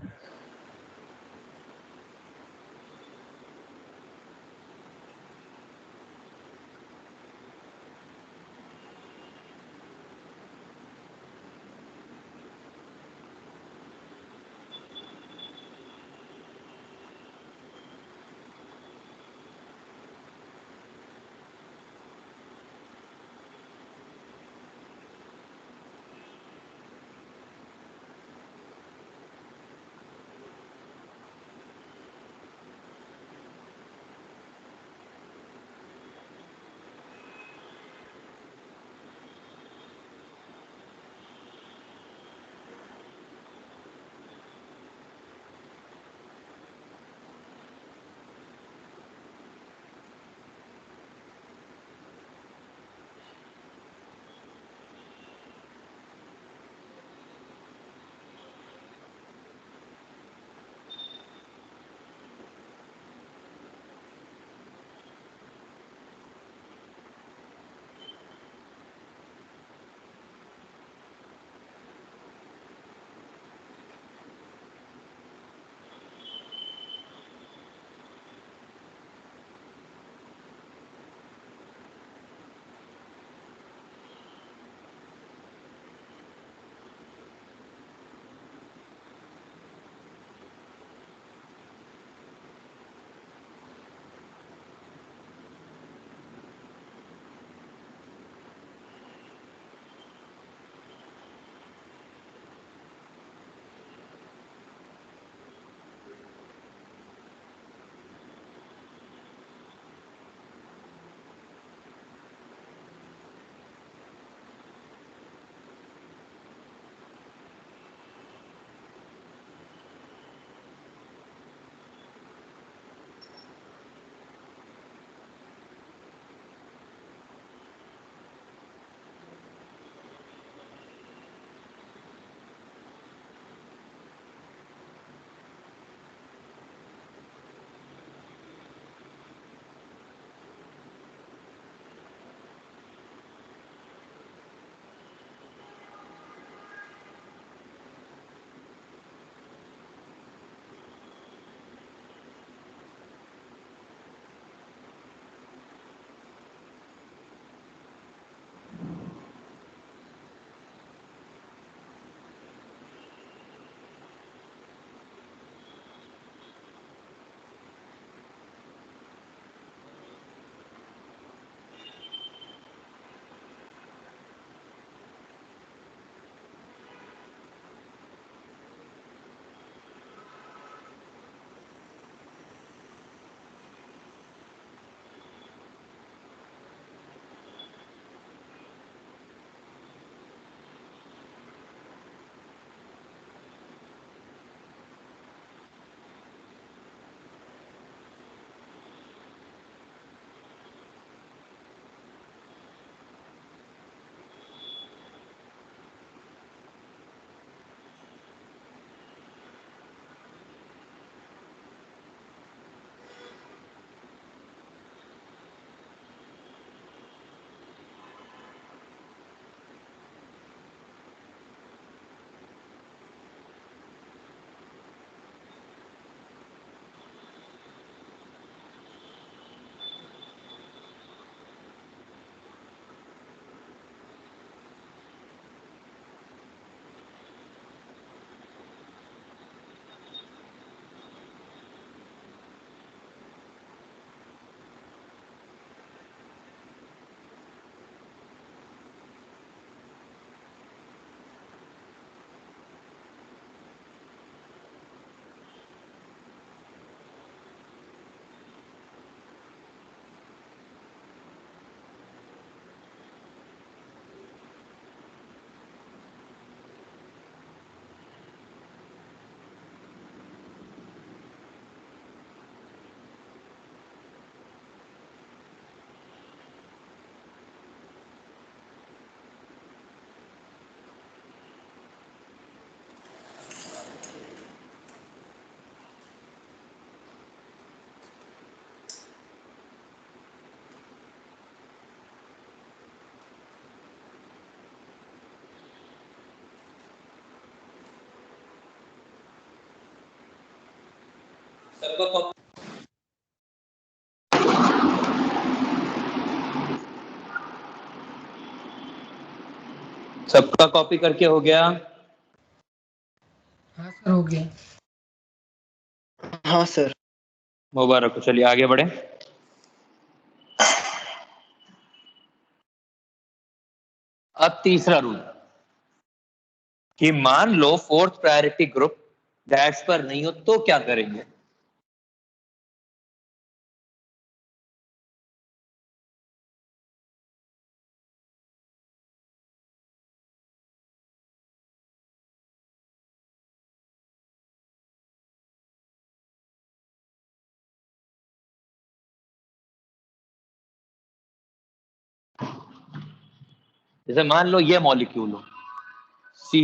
सबका कॉपी करके हो गया? हाँ सर हो गया। हाँ सर। मुबारक हो। चलिए आगे बढ़े। अब तीसरा रूल कि मान लो फोर्थ प्रायोरिटी ग्रुप डैश पर नहीं हो तो क्या करेंगे? जैसे मान लो ये मॉलिक्यूल हो सी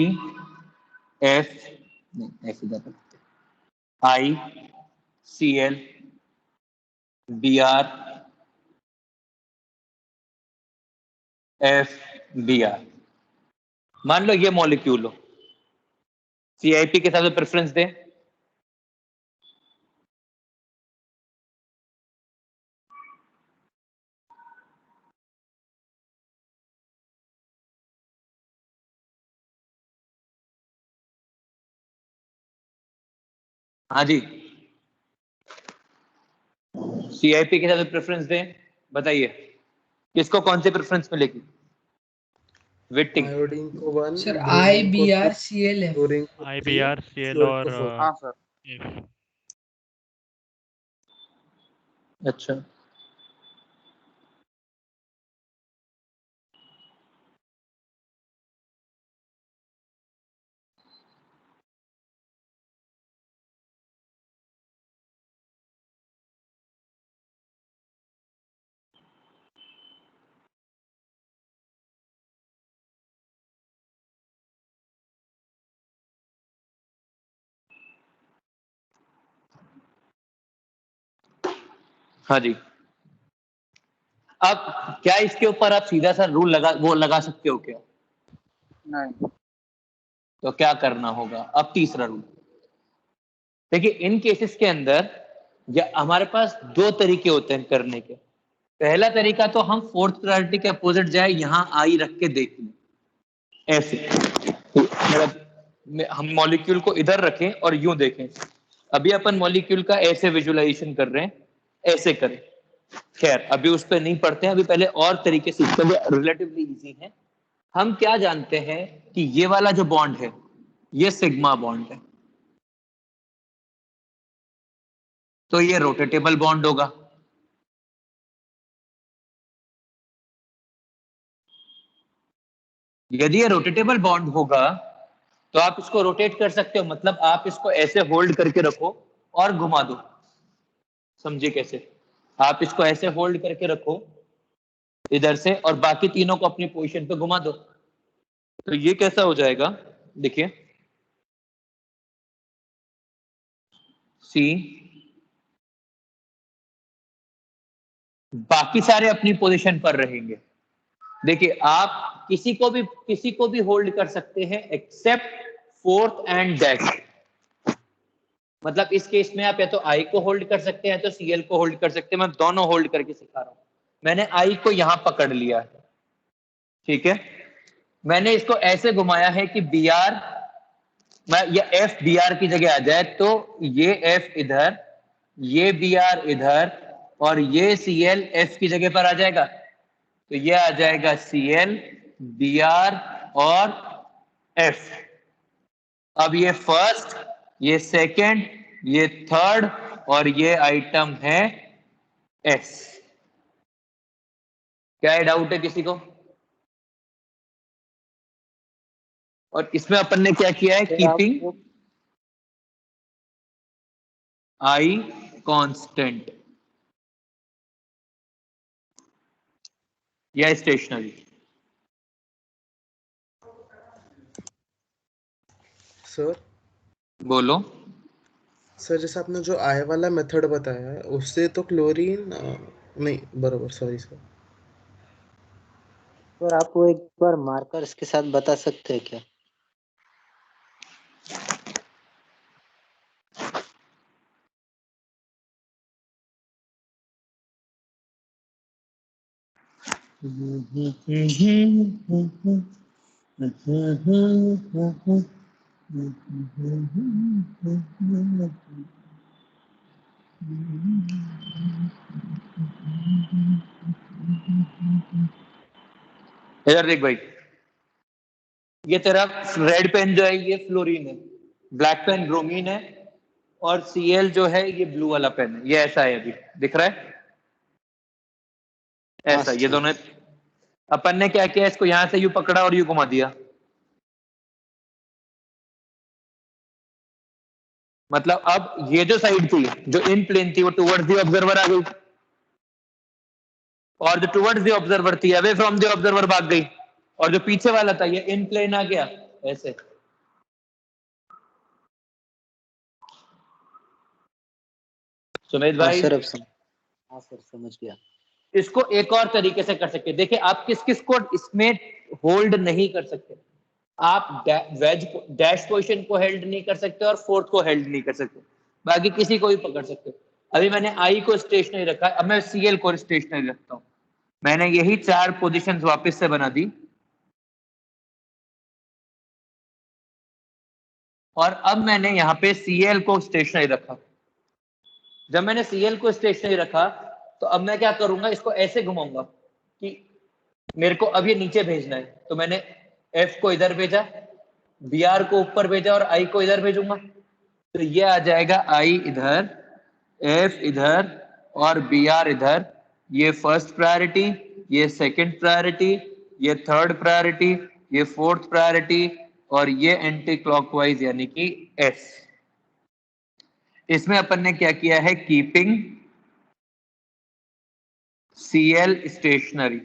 एफ नहीं ऐसे I C L B R F B R. मान लो ये मॉलिक्यूल हो सीआईपी के साथ प्रेफरेंस दे। हाँ जी सीआईपी के साथ प्रेफरेंस दें। बताइए किसको कौन से प्रेफरेंस मिलेगी? विटिंग आयोडीन को 1, सर ब्रोमीन को 2, IBrClF। क्लोरीन को 3, IBrCl फ्लोरीन और को 4। हाँ सर। F। अच्छा हाँ जी। अब क्या इसके ऊपर आप सीधा सा रूल लगा सकते हो क्या? नहीं। तो क्या करना होगा? अब तीसरा रूल देखिए इन केसेस के अंदर हमारे पास दो तरीके होते हैं करने के। पहला तरीका तो हम फोर्थ प्रायोरिटी के अपोजिट जाए यहां आई रख के देख लें ऐसे। तो मतलब हम मॉलिक्यूल को इधर रखें और यूं देखें। अभी अपन मॉलिक्यूल का ऐसे विजुअलाइजेशन कर रहे हैं, ऐसे करें। खैर अभी उस पर नहीं पढ़ते हैं, अभी पहले और तरीके सीखते हैं जो रिलेटिवली इजी है। हम क्या जानते हैं कि ये वाला जो बॉन्ड है ये सिग्मा बॉन्ड है, तो ये रोटेटेबल बॉन्ड होगा। यदि ये रोटेटेबल बॉन्ड होगा तो आप इसको रोटेट कर सकते हो, मतलब आप इसको ऐसे होल्ड करके रखो और घुमा दो। समझिए कैसे? आप इसको ऐसे होल्ड करके रखो इधर से और बाकी तीनों को अपनी पोजीशन पे घुमा दो, तो ये कैसा हो जाएगा? देखिए सी, बाकी सारे अपनी पोजीशन पर रहेंगे। देखिए आप किसी को भी होल्ड कर सकते हैं एक्सेप्ट फोर्थ एंड डैश। मतलब इस केस में आप या तो आई को होल्ड कर सकते हैं तो सीएल को होल्ड कर सकते हैं। मैं दोनों होल्ड करके सिखा रहा हूं। मैंने आई को यहां पकड़ लिया है, ठीक है। मैंने इसको ऐसे घुमाया है कि बी आर या एफ बी आर की जगह आ जाए, तो ये एफ इधर, ये बी आर इधर और ये सी एल एफ की जगह पर आ जाएगा। तो ये आ जाएगा सी एल बी आर और एफ। अब ये फर्स्ट, ये सेकंड, ये थर्ड और ये आइटम है एस। क्या डाउट है किसी को? और इसमें अपन ने क्या किया है? कीपिंग आई कांस्टेंट या स्टेशनरी। सर बोलो। सर जैसे आपने जो आई वाला मेथड बताया है उससे तो क्लोरीन नहीं बराबर, सॉरी सर। सर आप वो एक बार मार्कर्स के साथ बता सकते हैं क्या? इधर देख भाई, ये तेरा रेड पेन जो है ये फ्लोरीन है, ब्लैक पेन ब्रोमीन है, और Cl जो है ये ब्लू वाला पेन है। ये ऐसा है, अभी दिख रहा है ऐसा। ये दोनों अपन ने क्या किया, इसको यहां से यू पकड़ा और यू घुमा दिया, मतलब अब ये जो साइड थी जो इन प्लेन थी वो टुवर्ड्स द ऑब्जर्वर आ गई, और जो टुवर्ड्स द ऑब्जर्वर थी अवे फ्रॉम द ऑब्जर्वर भाग गई, और जो पीछे वाला था ये इन प्लेन आ गया ऐसे। सुमित भाई सर हाँ सर समझ गया। इसको एक और तरीके से कर सकते हैं। देखिए आप किस किस को इसमें होल्ड नहीं कर सकते, आप डैश पोजीशन को हेल्ड नहीं कर सकते और फोर्थ को हेल्ड नहीं कर सकते, बाकी किसी को भी पकड़ सकते। अभी मैंने आई को स्टेशनरी रखा है, अब मैं Cl को स्टेशनरी रखता हूं। मैंने यही 4 पोजीशंस वापस से बना दी, और अब मैंने यहाँ पे Cl को स्टेशनरी रखा। जब मैंने Cl को स्टेशनरी रखा तो अब मैं क्या करूंगा, इसको ऐसे घुमाऊंगा कि मेरे को अब ये नीचे भेजना है, तो मैंने F को इधर भेजा, Br को ऊपर भेजा और I को इधर भेजूंगा, तो ये आ जाएगा I इधर, F इधर और Br इधर। ये फर्स्ट प्रायोरिटी, ये सेकंड प्रायोरिटी, ये थर्ड प्रायोरिटी, ये फोर्थ प्रायोरिटी, और ये एंटी क्लॉकवाइज यानी कि S। इसमें अपन ने क्या किया है, keeping Cl stationary.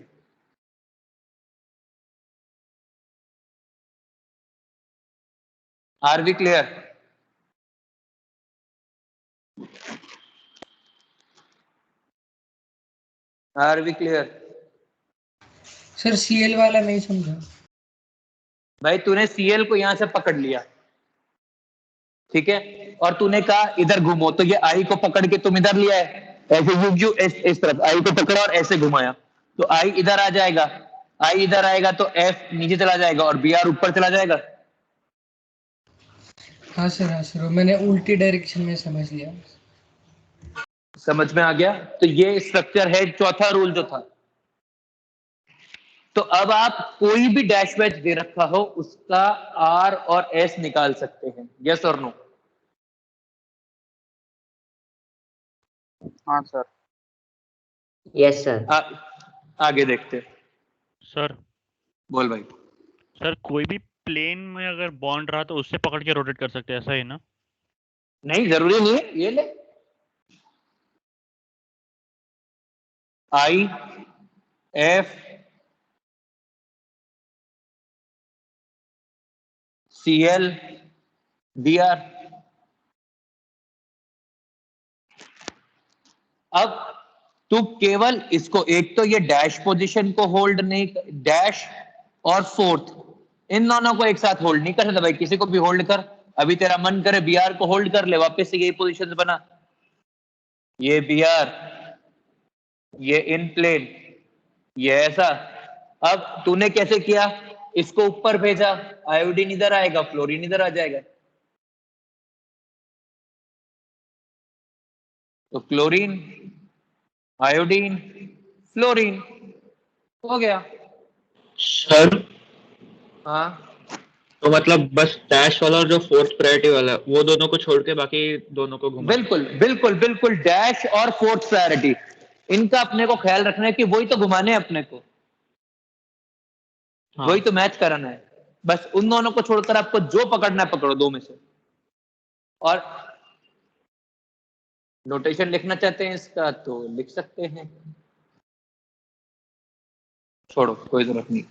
Are we clear? Are we clear? Sir Cl वाला नहीं समझा भाई तूने Cl को यहां से पकड़ लिया, ठीक है, और तूने कहा इधर घूमो, तो ये I को पकड़ के तुम इधर लिया है, ऐसे यू इस तरफ I को पकड़ा और ऐसे घुमाया, तो I इधर आ जाएगा, I इधर आएगा तो F नीचे चला जाएगा और Br ऊपर चला जाएगा। हाँ सर मैंने उल्टी डायरेक्शन में समझ लिया। समझ में आ गया? तो ये स्ट्रक्चर है चौथा रूल जो था। तो अब आप कोई भी डैश मैच दे रखा हो उसका R और S निकाल सकते हैं, यस और नो? हाँ सर। Yes sir. आगे देखते हैं। सर बोल भाई। सर कोई भी प्लेन में अगर बॉन्ड रहा तो उससे पकड़ के रोटेट कर सकते हैं, ऐसा ही ना? नहीं जरूरी नहीं है, ये ले I F Cl Br। अब तू केवल इसको, एक तो ये डैश पोजीशन को होल्ड नहीं, डैश और फोर्थ इन दोनों को एक साथ होल्ड नहीं कर सकता भाई, किसी को भी होल्ड कर। अभी तेरा मन करे Br को होल्ड कर ले, वापस से यही पोजीशन बना, ये Br, ये इन प्लेन, ये ऐसा। अब तूने कैसे किया, इसको ऊपर भेजा, आयोडीन इधर आएगा, फ्लोरीन इधर आ जाएगा, तो क्लोरीन आयोडीन फ्लोरीन हो गया। सर हाँ तो मतलब बस डैश वाला और जो फोर्थ प्रायोरिटी वाला वो दोनों को छोड़ के बाकी दोनों को घुमा। बिल्कुल बिल्कुल बिल्कुल, डैश और फोर्थ प्रायोरिटी इनका अपने को ख्याल रखना है कि वही तो घुमाने हैं अपने को, हाँ। वही तो मैच कराना है। बस उन दोनों को छोड़कर आपको जो पकड़ना है पकड़ो, दो में से। और नोटेशन लिखना चाहते हैं इसका तो लिख सकते हैं, छोड़ो कोई जरूरत नहीं।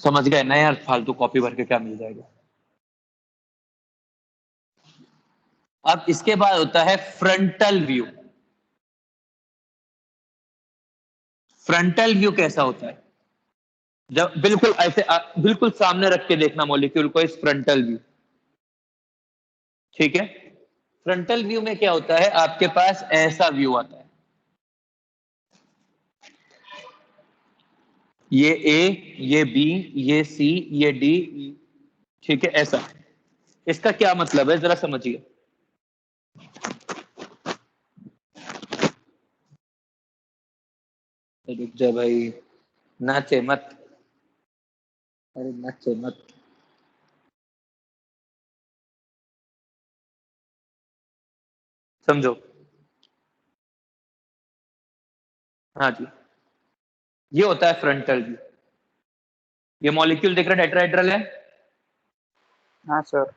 समझ गए ना यार, फालतू कॉपी भर के क्या मिल जाएगा। अब इसके बाद होता है फ्रंटल व्यू। फ्रंटल व्यू कैसा होता है, जब बिल्कुल ऐसे बिल्कुल सामने रख के देखना मॉलिक्यूल को, इस फ्रंटल व्यू, ठीक है। फ्रंटल व्यू में क्या होता है, आपके पास ऐसा व्यू आता है, ये ए, ये बी, ये सी, ये डी, ठीक है ऐसा। इसका क्या मतलब है जरा समझिए। रुक जा भाई, नाचे मत, अरे नाचे मत। समझो, हाँ जी, ये होता है फ्रंटल व्यू। ये मॉलिक्यूल दिख रहा है, टेट्राहेड्रल है। हाँ सर।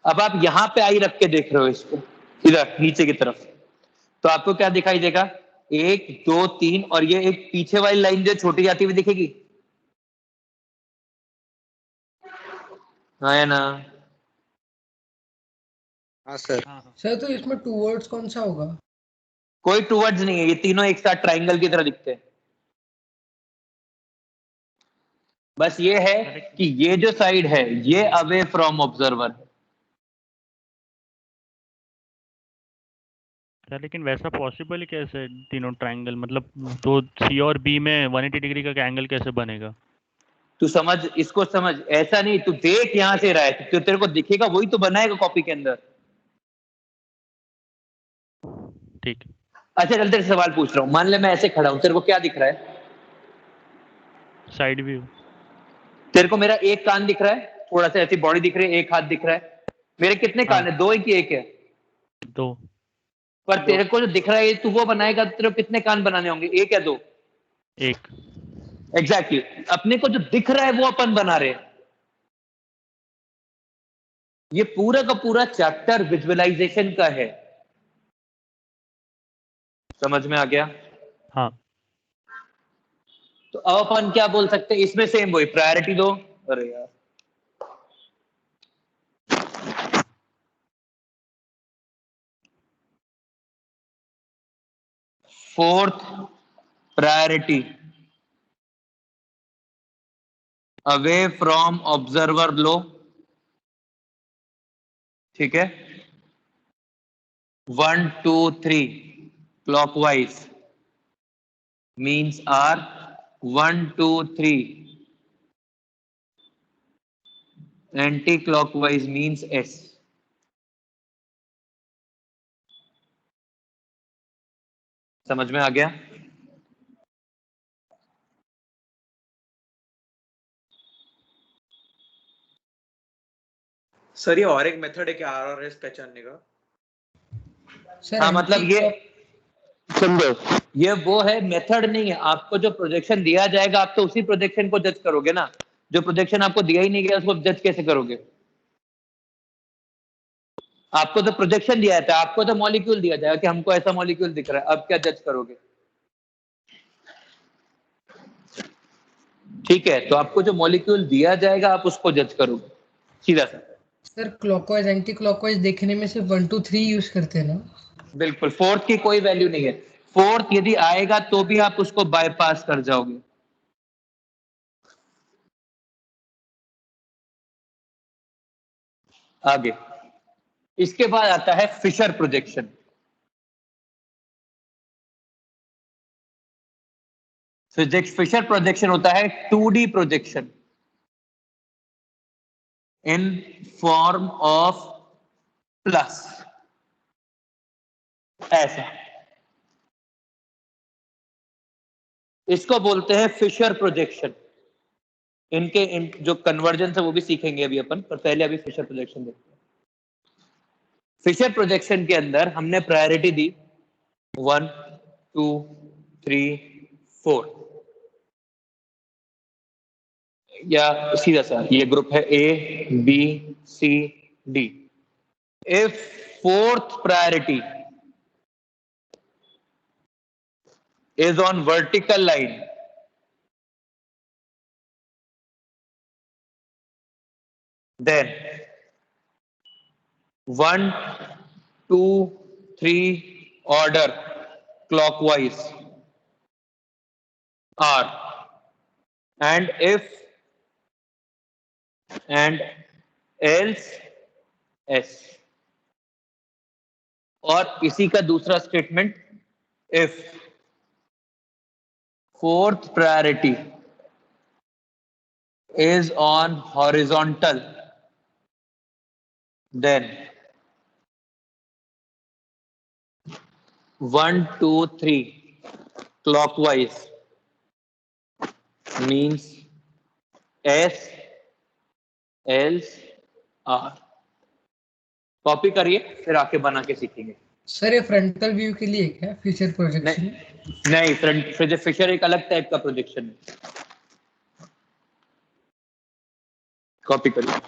अब आप यहाँ पे आई रख के देख रहे हो इसको, इधर नीचे की तरफ, तो आपको क्या दिखाई देगा? 1 2 3, और ये एक पीछे वाली लाइन जो छोटी जाती हुई दिखेगी, हाँ है ना? हाँ सर। सर तो इसमें टूवर्ड्स कौन सा होगा? कोई टूवर्ड्स नहीं है, ये तीनों एक साथ ट्राइंगल की तरह दिखते हैं। बस ये है कि ये जो साइड है ये अवे फ्रॉम ऑब्जर्वर है। लेकिन वैसा पॉसिबल कैसे तीनों ट्रायंगल, मतलब तो सी और बी में 180 डिग्री का एंगल कैसे बनेगा? तू समझ, इसको समझ, ऐसा नहीं तू देख यहां से रहा है तो तेरे को दिखेगा, वही तो बनाएगा कॉपी के अंदर। ठीक। अच्छा चल तेरे से सवाल पूछ रहा हूँ, मान ले मैं ऐसे खड़ा हूं, तेरे को क्या दिख रहा है? Side view. तेरे को मेरा एक कान दिख रहा है, थोड़ा सा ऐसी बॉडी दिख रही है, एक हाथ दिख रहा है। मेरे कितने कान है, 2 है कि 1 है? 2। पर तेरे को जो दिख रहा है तू वो बनाएगा, तेरे को कितने कान बनाने होंगे, 1 या 2? 1। एग्जैक्टली, अपने को जो दिख रहा है वो अपन बना रहे हैं। ये पूरा का पूरा चैप्टर विजुअलाइजेशन का है, समझ में आ गया? हाँ। तो अब अपन क्या बोल सकते हैं इसमें, सेम वही प्रायोरिटी दो। अरे यार, fourth priority away from observer लो, ठीक है। 1 2 3 clockwise means R, 1 2 3 anti clockwise means S. समझ में आ गया? सर ये और एक मेथड है क्या RRS पहचानने का? सर हाँ मतलब ये समझो, ये वो है, मेथड नहीं है। आपको जो प्रोजेक्शन दिया जाएगा आप तो उसी प्रोजेक्शन को जज करोगे ना। जो प्रोजेक्शन आपको दिया ही नहीं गया उसको जज कैसे करोगे? आपको तो प्रोजेक्शन दिया था, आपको तो मॉलिक्यूल दिया जाएगा कि हमको ऐसा मॉलिक्यूल दिख रहा है, अब क्या जज करोगे? ठीक है, तो आपको जो मॉलिक्यूल दिया जाएगा आप उसको जज करोगे, सीधा सा। सर क्लॉकवाइज एंटी क्लॉकवाइज देखने में सिर्फ 1 2 3 यूज करते हैं ना? बिल्कुल, फोर्थ की कोई वैल्यू नहीं है। फोर्थ यदि आएगा तो भी आप उसको बाईपास कर जाओगे। आगे इसके बाद आता है फिशर प्रोजेक्शन। फिशर प्रोजेक्शन होता है 2D projection in form of plus, ऐसा। इसको बोलते हैं फिशर प्रोजेक्शन। जो कन्वर्जेंस है वो भी सीखेंगे अभी अपन, पर पहले अभी फिशर प्रोजेक्शन देखते हैं। फिशर प्रोजेक्शन के अंदर हमने प्रायोरिटी दी 1 2 3 4, या सीधा सा ये ग्रुप है ABCD। If fourth priority is on vertical line, then 1 2 3 order clockwise R, and if and else S। और इसी का दूसरा statement, if fourth priority is on horizontal, then 1, 2, 3 clockwise means S, else, R. Copy करिए फिर आके बना के सीखेंगे। सर ये फ्रंटल व्यू के लिए क्या फीचर प्रोजेक्शन? नहीं, फ्रंट फीचर एक अलग टाइप का प्रोजेक्शन है। कॉपी करिए।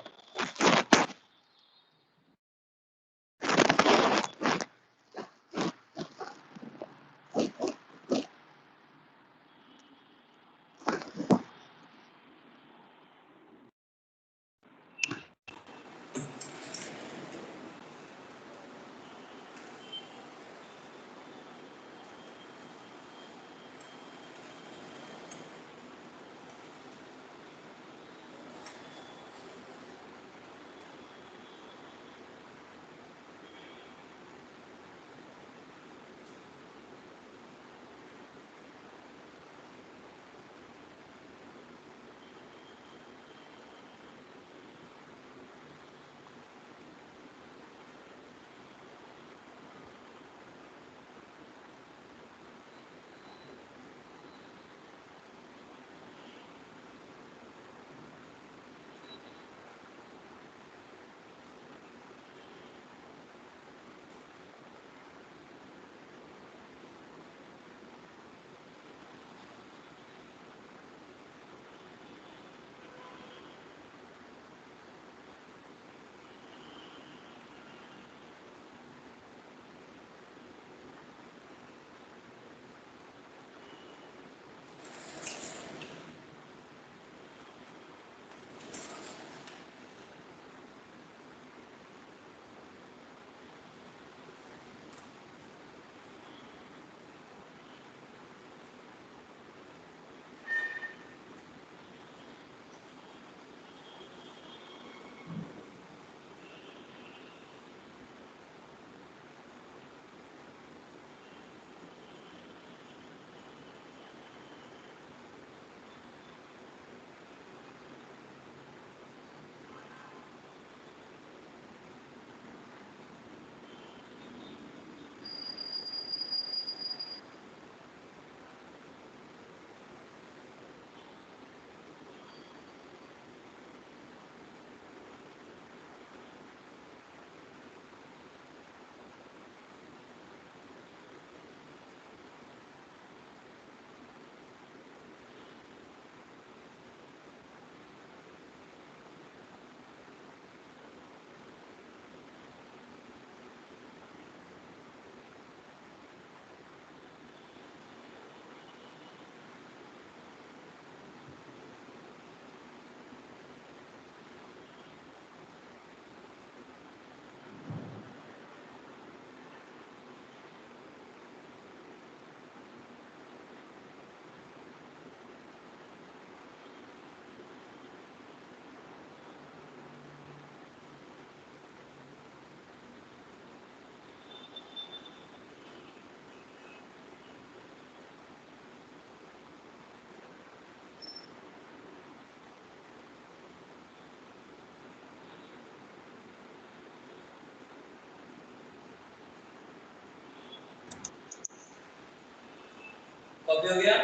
कॉपी हो गया?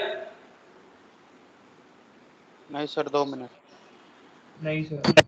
नहीं सर 2 मिनट। नहीं सर।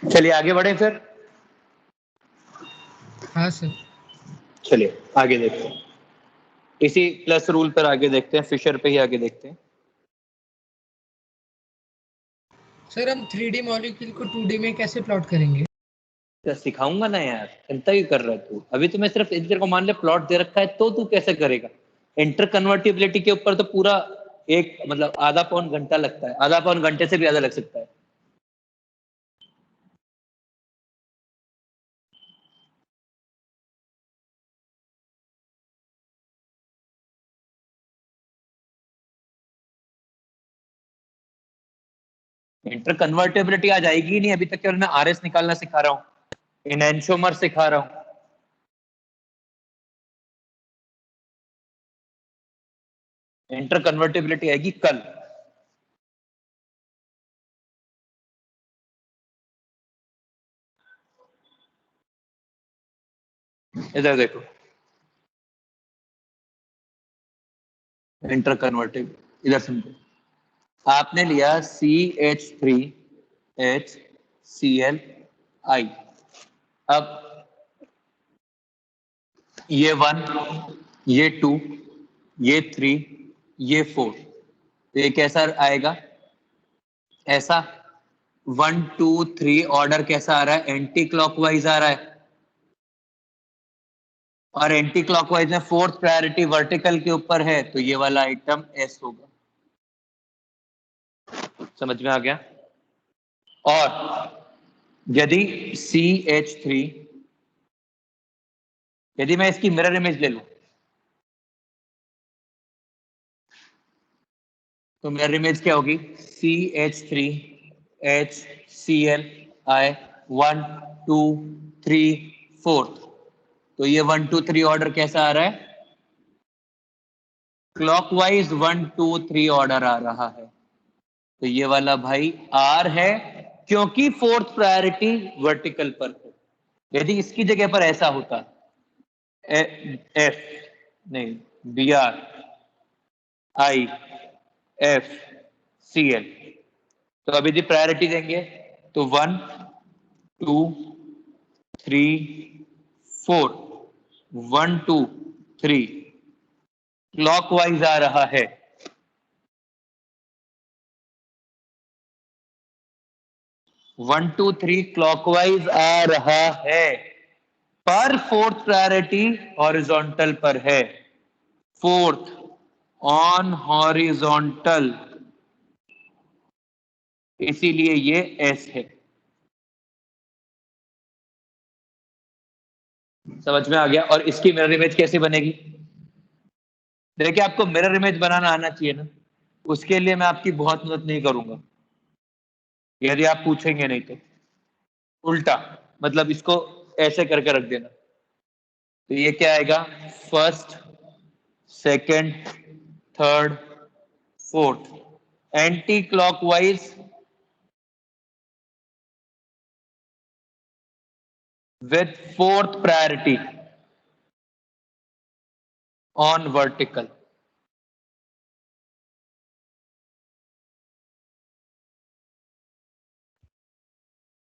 चलिए आगे बढ़े फिर। हाँ सर। चलिए आगे देखते हैं, इसी प्लस रूल पर आगे देखते हैं, फिशर पे ही आगे देखते हैं। सर हम 3D मॉलिक्यूल को 2D में कैसे प्लॉट करेंगे? तो सिखाऊंगा ना यार, चिंता ही कर रहा है तू। अभी तो मैं सिर्फ इधर को मान ले प्लॉट दे रखा है, तो तू कैसे करेगा? इंटर कन्वर्टिबिलिटी के ऊपर तो पूरा एक मतलब आधा पौन घंटा लगता है, आधा पौन घंटे से भी ज्यादा लग सकता है। इंटर कन्वर्टेबिलिटी आज आएगी ही नहीं, अभी तक केवल मैं आरएस निकालना सिखा रहा हूँ, इनएंशोमर सिखा रहा हूँ। इंटर कन्वर्टेबिलिटी आएगी कल। इधर देखो, इंटर कन्वर्टेबल, इधर समझो। आपने लिया CH3HClI। अब ये 1, ये 2, ये 3, ये 4, तो ये कैसा आएगा? ऐसा 1 2 3 ऑर्डर कैसा आ रहा है? एंटी क्लॉकवाइज आ रहा है, और एंटी क्लॉकवाइज में फोर्थ प्रायोरिटी वर्टिकल के ऊपर है, तो ये वाला आइटम एस होगा। समझ में आ गया? और यदि CH3, यदि मैं इसकी मिरर इमेज ले लूं, तो मिरर इमेज क्या होगी? CH3HClI 1 2 3 4, तो ये 1 2 3 ऑर्डर कैसा आ रहा है? क्लॉकवाइज 1 2 3 ऑर्डर आ रहा है, तो ये वाला भाई आर है, क्योंकि फोर्थ प्रायोरिटी वर्टिकल पर है। यदि इसकी जगह पर ऐसा होता एफ नहीं BR IF CL, तो अभी यदि प्रायोरिटी देंगे तो 1 2 3 4 1 2 3 क्लॉकवाइज आ रहा है। 1 2 3 क्लॉकवाइज आ रहा है, पर फोर्थ प्रायोरिटी हॉरिजॉन्टल पर है, फोर्थ ऑन हॉरिजॉन्टल, इसीलिए ये एस है। समझ में आ गया? और इसकी मिरर इमेज कैसे बनेगी? देखिए, आपको मिरर इमेज बनाना आना चाहिए ना, उसके लिए मैं आपकी बहुत मदद नहीं करूंगा, यदि आप पूछेंगे नहीं तो। उल्टा मतलब इसको ऐसे करके रख देना, तो ये क्या आएगा? First second third fourth, anti clockwise with fourth priority on vertical।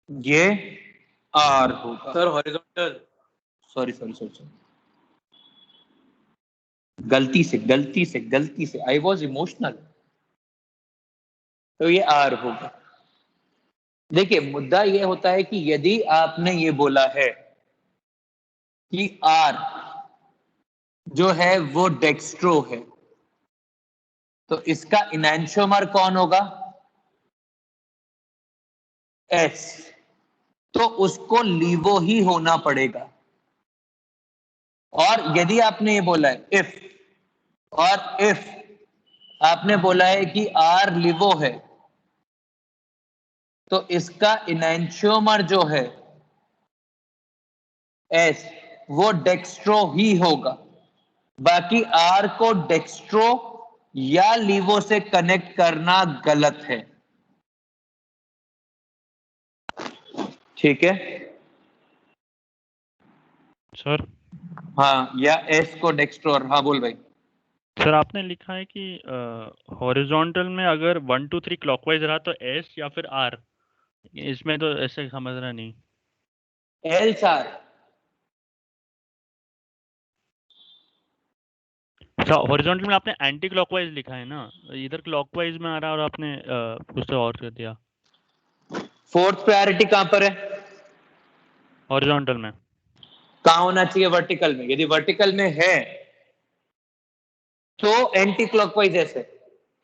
ये आर होगा सर हॉरिजॉन्टल, सॉरी गलती से आई वॉज इमोशनल, तो ये आर होगा। देखिए, मुद्दा ये होता है कि यदि आपने ये बोला है कि आर जो है वो डेक्स्ट्रो है, तो इसका इनैंशियोमर कौन होगा? एस, तो उसको लीवो ही होना पड़ेगा। और यदि आपने ये बोला है इफ आपने बोला है कि आर लिवो है, तो इसका इनैंशियोमर जो है एस, वो डेक्स्ट्रो ही होगा। बाकी आर को डेक्स्ट्रो या लीवो से कनेक्ट करना गलत है, ठीक है? सर हाँ, या एस को डेक्स्ट्रो। हाँ बोल भाई। सर आपने लिखा है कि हॉरिजॉन्टल में अगर 1 2 3 क्लॉकवाइज रहा तो एस या फिर आर, इसमें तो ऐसे समझ रहा नहीं। एल चार अच्छा, हॉरिजॉन्टल में आपने एंटी क्लॉकवाइज लिखा है ना, इधर क्लॉकवाइज में आ रहा है और आपने कुछ और कर दिया फोर्थ प्रायोरिटी कहां पर है? हॉरिजॉन्टल में। कहां होना चाहिए? वर्टिकल में। यदि वर्टिकल में है तो एंटी क्लॉकवाइज ऐसे,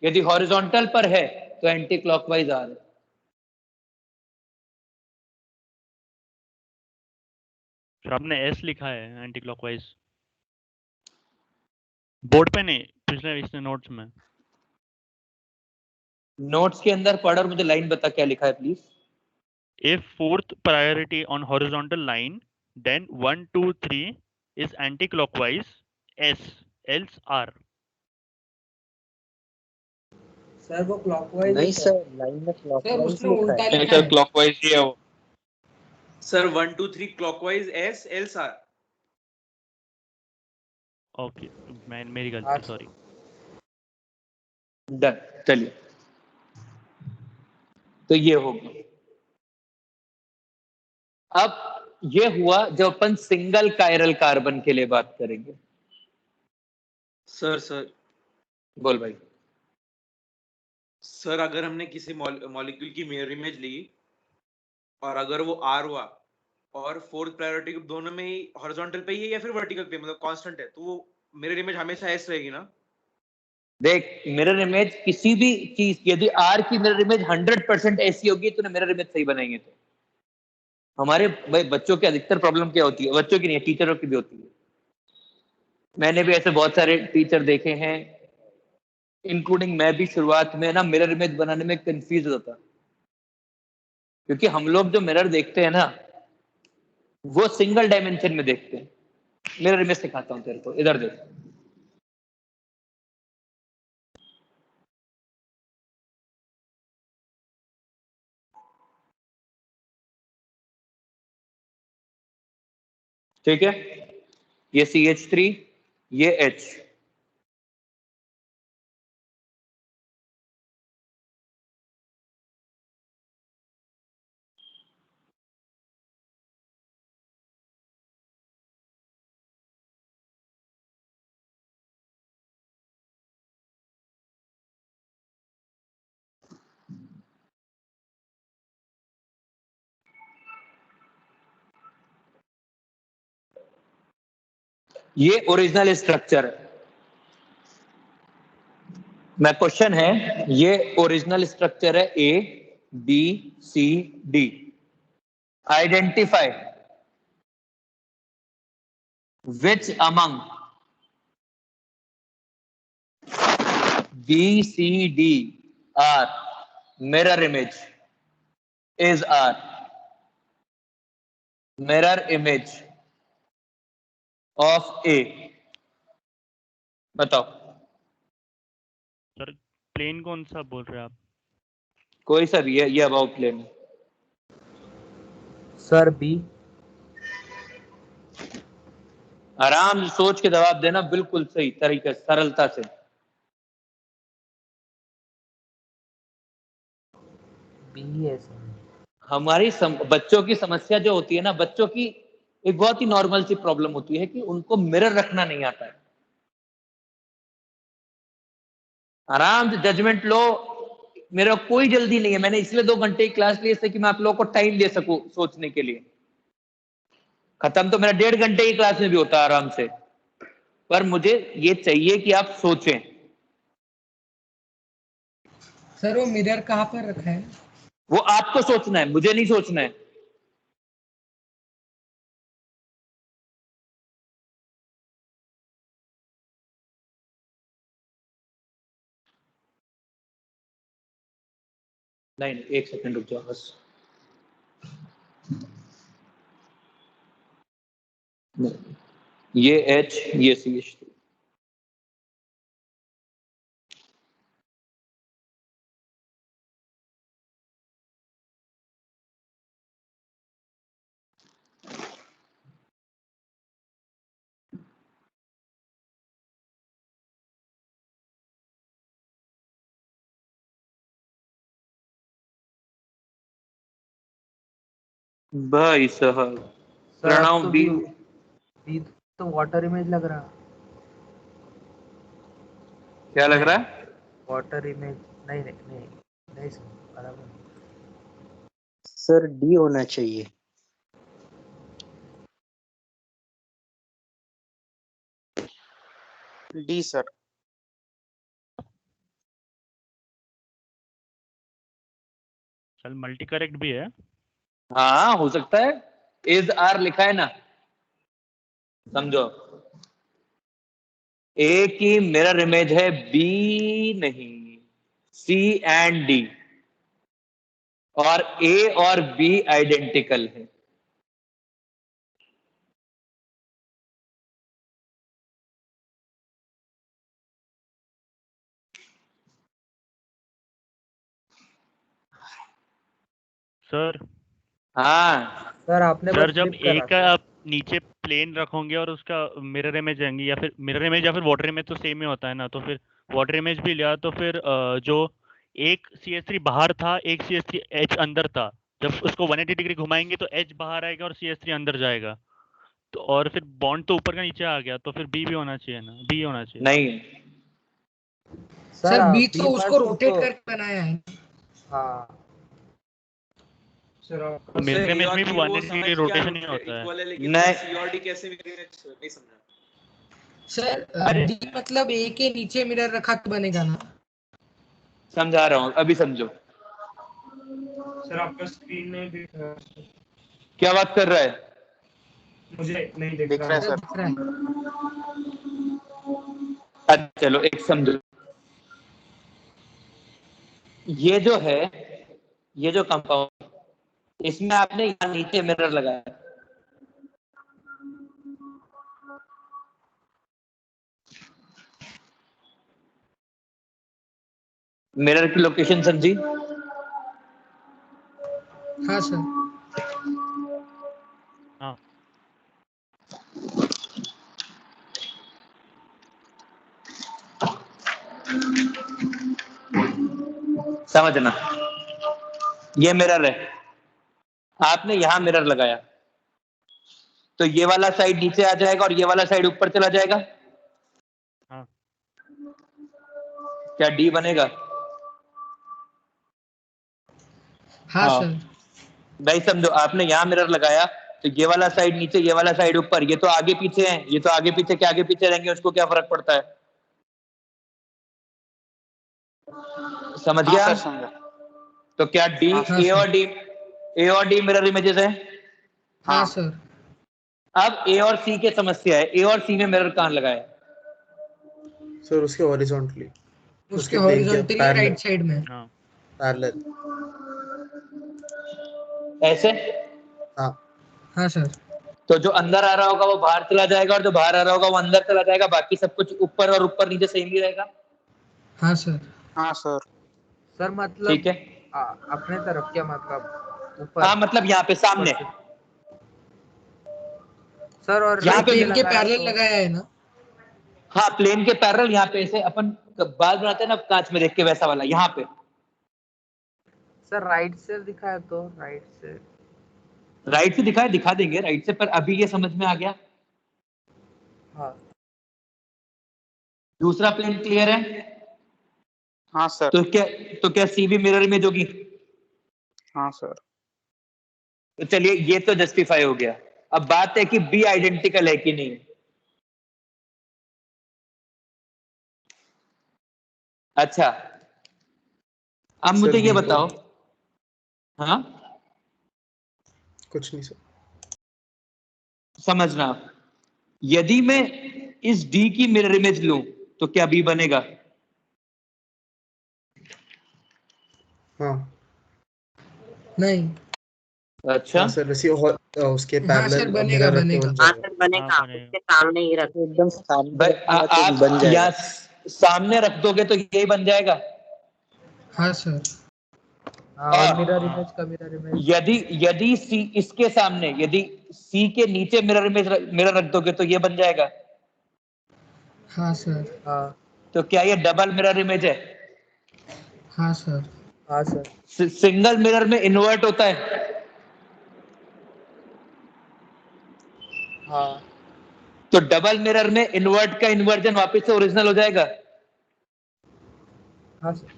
यदि हॉरिजॉन्टल पर है तो एंटी क्लॉकवाइज आ रहा है। फिर आपने एस लिखा है एंटी क्लॉकवाइज, बोर्ड पे नहीं, पिछले इसने नोट्स में। नोट्स के अंदर पढ़ और मुझे लाइन बता क्या लिखा है please. If fourth priority on horizontal line, then 1, 2, 3 is anti-clockwise, S, else R. Sir वो क्लॉकवाइज है नहीं सर। सर, लाइन में सर क्लॉकवाइज उसने लिखा उल्टा है। नहीं लिखा सर, है। क्लॉकवाइज ही है वो। Sir 1 2 3 clockwise S else R. Okay, मेरी गलती, आर सॉरी। डन, चलिए। तो ये हो गया। अब ये हुआ जब अपन सिंगल कायरल कार्बन के लिए बात करेंगे। सर बोल भाई। सर अगर हमने किसी मॉलिक्यूल की मिरर इमेज ली और अगर वो आर हुआ और फोर्थ प्रायोरिटी दोनों में ही हॉरिजॉन्टल पे ही है या फिर वर्टिकल पे, मतलब कांस्टेंट है, तो वो मिरर इमेज हमेशा एस रहेगी ना? देख, मिरर इमेज किसी भी चीज, यदि आर की मिरर इमेज 100% ऐसी होगी तो मिरर इमेज सही बनाएंगे। तो हमारे भाई बच्चों की अधिकतर प्रॉब्लम क्या होती है, बच्चों की नहीं, टीचरों की भी होती है। मैंने भी ऐसे बहुत सारे टीचर देखे हैं, इंक्लूडिंग मैं भी, शुरुआत में ना मिरर इमेज बनाने में कंफ्यूज होता, क्योंकि हम लोग जो मिरर देखते हैं ना वो सिंगल डायमेंशन में देखते हैं। मिरर इमेज सिखाता हूं तेरे को, इधर देख। ठीक है, ये CH3, ये H। ये ओरिजिनल स्ट्रक्चर है। मैं क्वेश्चन है, ये ओरिजिनल स्ट्रक्चर है ABCD। Identify which among BCD are mirror image is R। mirror image of A। बताओ। सर प्लेन कौन सा बोल रहे हैं आप? कोई सा भी है, ये अबाउट प्लेन। Sir B. आराम से सोच के जवाब देना, बिल्कुल सही तरीके, सरलता से। बी है सर। हमारी बच्चों की समस्या जो होती है ना, बच्चों की एक बहुत ही नॉर्मल सी प्रॉब्लम होती है कि उनको मिरर रखना नहीं आता है। आराम से जजमेंट लो, मेरा कोई जल्दी नहीं है। मैंने इसलिए 2 घंटे की क्लास ली इससे कि मैं आप लोगों को टाइम दे सकूं सोचने के लिए। खत्म तो मेरा 1.5 घंटे की क्लास में भी होता है आराम से, पर मुझे ये चाहिए कि आप सोचें। सर वो मिरर कहाँ पर रखा है? वो आपको सोचना है, मुझे नहीं सोचना है। नहीं, 1 सेकंड रुक जाओ बस। ये H, ये CH3। भाई साहब सर अब प्रणव तो बी बी तो वाटर इमेज लग रहा। क्या लग रहा है? वाटर इमेज नहीं नहीं नहीं नहीं सर, बराबर नहीं। सर डी होना चाहिए। D sir. चल मल्टी करेक्ट भी है। हाँ हो सकता है, इज आर लिखा है ना, समझो। ए की मिरर इमेज है बी नहीं, सी एंड डी, और ए और बी आइडेंटिकल है। सर हाँ सर आपने सर बस जब flip ए करा का सर। आप नीचे प्लेन रखोगे और उसका मिरर इमेज आएंगी, या फिर मिरर इमेज या फिर वाटर इमेज तो सेम ही होता है ना, तो फिर वाटर इमेज भी लिया तो फिर जो एक CH3 बाहर था, एक CH3 H अंदर था, जब उसको 180 डिग्री घुमाएंगे तो H बाहर आएगा और CH3 अंदर जाएगा, तो और फिर बॉन्ड तो ऊपर का नीचे आ गया, तो फिर बी भी होना चाहिए ना, डी होना चाहिए। नहीं, सर आप बी तो उसको फर्स्ट रोटेट करके बनाया है। हाँ सर तो मिरर इमेज में भी वो 180 समझ डिग्री गया रोटेशन ही होता है। इक्वल है, लेकिन नहीं। सी और डी कैसे मिरर इमेज नहीं समझा। सर डी मतलब ए के नीचे मिरर रखा तो बनेगा ना। समझा रहा हूं, अभी समझो। सर आपका स्क्रीन में दिख रहा है, क्या बात कर रहा है? मुझे नहीं दिख रहा है सर। दिख रहा है। अच्छा चलो एक समझो, ये जो है, ये जो कंपाउंड, इसमें आपने यहाँ नीचे मिरर लगाया, मिरर की लोकेशन समझी? हाँ सर। हाँ समझना, ये मिरर है, आपने यहां मिरर लगाया, तो ये वाला साइड नीचे आ जाएगा और ये वाला साइड ऊपर चला जाएगा। हाँ क्या डी बनेगा? हाँ सर। भाई समझो, आपने यहाँ मिरर लगाया तो ये वाला साइड नीचे, ये वाला साइड ऊपर, ये तो आगे पीछे है, ये तो आगे पीछे के आगे पीछे रहेंगे, उसको क्या फर्क पड़ता है? समझ हाँ गया? सर समझा। तो क्या डी, हाँ हाँ ए और सर। डी, ए और डी मिरर इमेजेस है। हाँ हाँ सर। अब ए और सी की समस्या है, ए और सी में मिरर कहाँ लगाया? सर उसके हॉरिजॉन्टली, उसके प्लेन के हॉरिजॉन्टली राइट साइड में। हाँ पैरेलल। ऐसे। हाँ हाँ सर। तो जो अंदर आ रहा होगा वो बाहर चला जाएगा, और जो बाहर आ रहा होगा वो अंदर चला जाएगा, बाकी सब कुछ ऊपर और ऊपर नीचे सेम ही रहेगा। हाँ सर। हाँ सर। सर मतलब ठीक है, अपने तरफ क्या मतलब ऊपर? हाँ मतलब यहाँ पे सामने, ऊपर से। सर और यहाँ right पे से प्लेन के लगाया पैरेलल तो- लगाया है ना। हाँ प्लेन के पैरेलल, यहाँ पे ऐसे अपन बाल बनाते हैं ना कांच में देख के, वैसा वाला यहाँ पे। सर राइट से दिखाया तो राइट से। राइट से दिखाए, दिखा देंगे राइट से, पर अभी ये समझ में आ गया। हाँ दूसरा प्लेन क्लियर है? हाँ सर। तो क्या सी भी मिरर इमेज होगी? हाँ सर। तो चलिए ये तो जस्टिफाई हो गया। अब बात है कि बी आइडेंटिकल है कि नहीं। अच्छा अब मुझे ये बताओ, हाँ कुछ नहीं सर। समझना, यदि मैं इस डी की मिरर इमेज लूं तो क्या बी बनेगा? हाँ नहीं। अच्छा हाँ सर, वैसे उसके हाँ सर, पैरेलल बनेगा, मिरर रख के बनेगा। बन हाँ जाएगा। सर बनेगा, हाँ, बनेगा। उसके सामने ही रख। एकदम सामने भाई रखना तो आप बन जाएगा। यहाँ सामने रख दोगे तो यही बन जाएगा। हाँ सर। और और मिरर इमेज का मिरर इमेज। यदि सी इसके सामने, यदि सी के नीचे मिरर इमेज मिरर रख दोगे तो ये बन जाएगा। हाँ सर। हाँ तो क्या ये डबल मिरर इमेज है? हाँ सर। हाँ सर। सिंगल मिरर में इन्वर्ट होता है। हाँ तो डबल मिरर में इन्वर्ट का इन्वर्जन वापस से ओरिजिनल हो जाएगा। हाँ सर।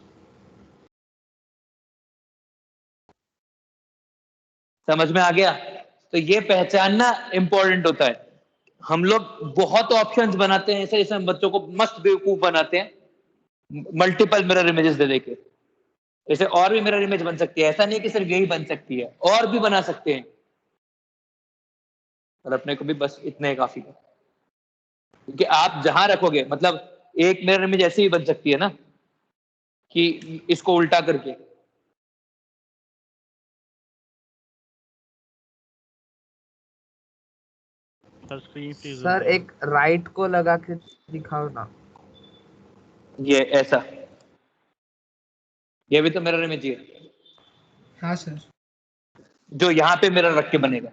समझ में आ गया? तो ये पहचानना इंपॉर्टेंट होता है। हम लोग बहुत ऑप्शंस बनाते हैं ऐसे, जैसे हम बच्चों को मस्त बेवकूफ बनाते हैं मल्टीपल मिरर इमेजेस दे देके। जैसे और भी मिरर इमेज बन सकती है, ऐसा नहीं कि सिर्फ यही बन सकती है, और भी बना सकते हैं, और अपने को भी बस इतना ही काफी है। क्योंकि आप जहां रखोगे, मतलब एक मिरर इमेज ऐसे ही बन सकती है ना कि इसको उल्टा करके। सर स्क्रीन फ्रीज हो सर गया। एक राइट को लगा के दिखाओ ना। ये ऐसा, ये भी तो मिरर इमेज ही है हाँ सर। जो यहाँ पे मिरर रख के बनेगा।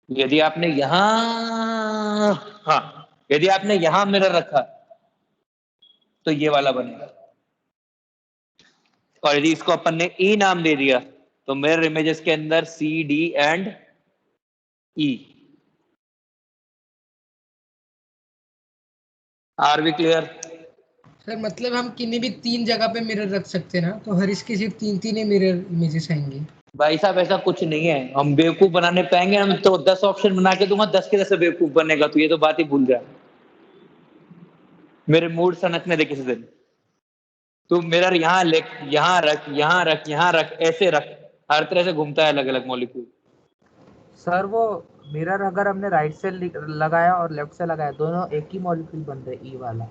यदि आपने यहां, हाँ, यदि आपने यहां मिरर रखा तो ये वाला बनेगा। और यदि इसको अपन ने ई नाम दे दिया तो मिरर इमेजेस के अंदर C, D and E. Are we clear? Sir मतलब हम किन्हीं भी 3 जगह पे मिरर रख सकते हैं ना, तो हर इसके सिर्फ 3 ही मिरर इमेजेस आएंगे। भाई साहब ऐसा कुछ नहीं है, हम बेवकूफ बनाने पाएंगे? हम तो 10 ऑप्शन बना के दूंगा, 10 के 10 बेवकूफ बनेगा, तो ये तो बात ही भूल जा। मेरे मूड सनकने दे किसी दिन। तू मिरर यहाँ ले, यहाँ रख, यहाँ रख, यहाँ रख, ऐसे रख, हर तरह से घूमता है अलग अलग मॉलिक्यूल। सर वो मिरर अगर हमने राइट से लगाया और लेफ्ट से लगाया, दोनों एक ही मॉलिक्यूल बन रहे, ई वाला।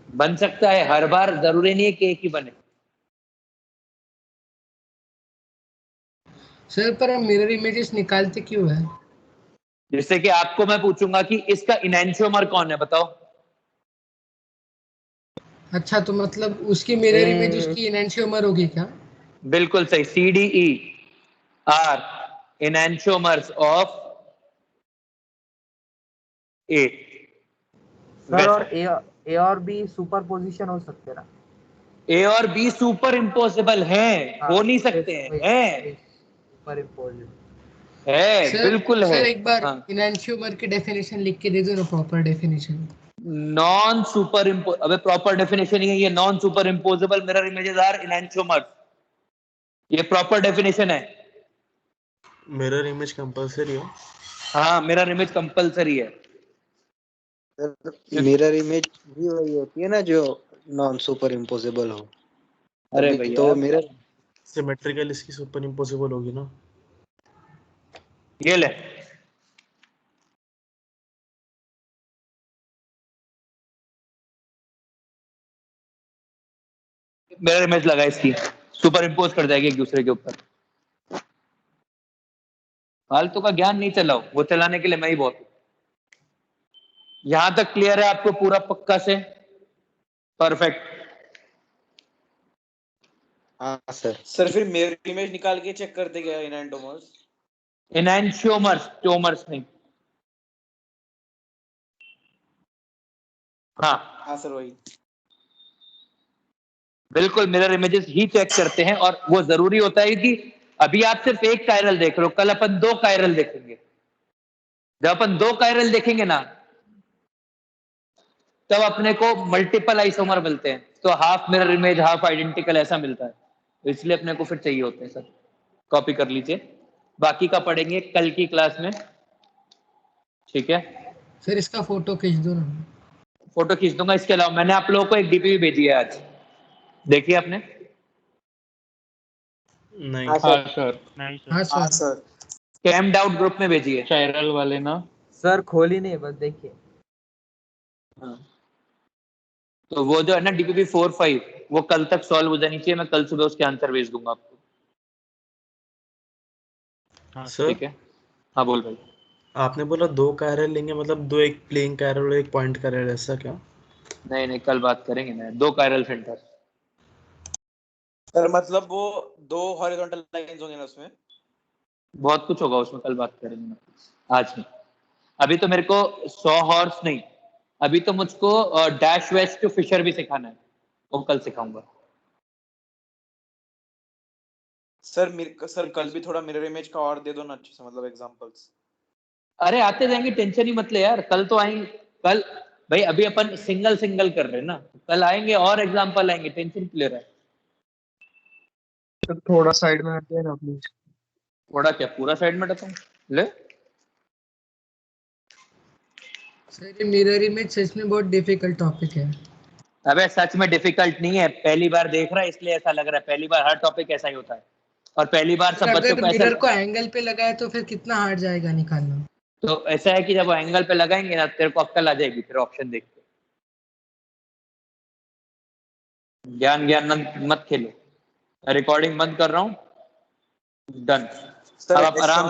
बन सकता है, हर बार जरूरी नहीं है कि एक ही बने। सर पर हम मिरर इमेजेस निकालते क्यों है? जिससे कि आपको मैं पूछूंगा कि इसका इनैंशियोमर कौन है, बताओ। अच्छा, तो मतलब उसकी मिरर इमेज उसकी एनेंशियोमर होगी क्या? बिल्कुल सही, C, D, E are enantiomers of A. Sir और ए और बी सुपर पोजिशन हो सकते ना? ए और बी सुपर इम्पोसिबल हैं, हो नहीं सकते हैं, सुपर इम्पोजिशन है, बिल्कुल है। सर एक बार हाँ, एनेंशियोमर की डेफिनेशन लिख के दे दो ना, प्रॉपर डेफिनेशन। नॉन सुपर अबे प्रॉपर डेफिनेशन ही है ये, non super imposable mirror images are enantiomers. ये प्रॉपर डेफिनेशन है। मिरर इमेज कंपलसरी हो? हाँ, मिरर इमेज कंपलसरी है। मिरर इमेज भी वही होती है ना जो नॉन सुपर इम्पोसिबल हो। अरे तभी भैया, तो मिरर सिमेट्रिकल इसकी सुपर इम्पोसिबल होगी ना। ये ले, मिरर इमेज लगा इसकी, सुपर इम्पोज कर जाएगी एक दूसरे के ऊपर। फालतू का ज्ञान नहीं चलाओ, वो चलाने के लिए मैं ही बहुत हूं। यहां तक क्लियर है आपको पूरा पक्का से? परफेक्ट। हाँ सर। सर फिर मिरर इमेज निकाल के चेक करते क्या इनैंटोमर्स? इनैंशियोमर्स, ट्यूमर्स नहीं। हाँ हाँ सर वही। बिल्कुल, मिरर इमेजेस ही चेक करते हैं, और वो जरूरी होता है कि अभी आप सिर्फ एक कायरल देख रहे हो, कल अपन 2 कायरल देखेंगे। जब अपन 2 कायरल देखेंगे ना, तब अपने को मल्टीपल आइसोमर मिलते हैं, तो half mirror image half identical ऐसा मिलता है। तो इसलिए अपने को फिर चाहिए होते हैं सब। कॉपी कर लीजिए, बाकी का पढ़ेंगे कल की क्लास में, ठीक है? सर इसका फोटो खींच दो ना। फोटो खींच दूंगा। इसके अलावा मैंने आप लोगों को एक डीपी भी भेजी है आज, देखिए आपने? नहीं। हाँ हाँ सर। सर। नहीं सर। हाँ हाँ सर। सर। कैम्ड आउट ग्रुप में भेजी है। चाइरल वाले ना। सर खोली नहीं, बस देखिए। हाँ। तो वो जो है ना डीपीपी 4-5, वो कल तक सॉल्व हो जानी चाहिए। मैं कल सुबह उसके आंसर भेज दूंगा आपको, हाँ सर ठीक है? हाँ बोल भाई। आपने बोला 2 कायरल लेंगे, मतलब 2 एक प्लेन कायरल और एक पॉइंट कायरल, ऐसा क्या? नहीं नहीं, कल बात करेंगे ना, 2 कायरल सेंटर। सर मतलब वो 2 हॉरिजॉन्टल लाइंस होंगे ना उसमें? बहुत कुछ होगा उसमें, कल बात करेंगे ना, आज नहीं। अभी तो मेरे को 100 हॉर्स नहीं, अभी तो मुझको डैश वेस्ट टू फिशर भी सिखाना है, वो कल सिखाऊंगा। सर कल भी थोड़ा मिरर इमेज का और दे दो ना अच्छे से, मतलब एग्जांपल्स। अरे आते जाएंगे, टेंशन ही मत ले यार, कल तो आएंगे। कल भाई अभी अपन सिंगल सिंगल कर रहे हैं ना, कल आएंगे और एग्जांपल आएंगे, टेंशन क्लियर है। सर थोड़ा साइड में हट जाए ना प्लीज। थोड़ा क्या, पूरा साइड में रखूं? ले सर ये मिरर इमेज सच में बहुत डिफिकल्ट टॉपिक है। अबे सच में डिफिकल्ट नहीं है, पहली बार देख रहा है इसलिए ऐसा लग रहा है, पहली बार हर टॉपिक ऐसा ही होता है, और पहली बार सर सब बच्चों अगर को ऐसा। मिरर को एंगल पे लगाए तो फिर कितना हार्ड जाएगा निकालना। तो ऐसा है कि जब एंगल पे लगाएंगे ना, तेरे को अक्कल आ जाएगी फिर ऑप्शन देख के। ज्ञान ज्ञान मत खेलो। रिकॉर्डिंग बंद कर रहा हूँ, डन। सर अब आप आराम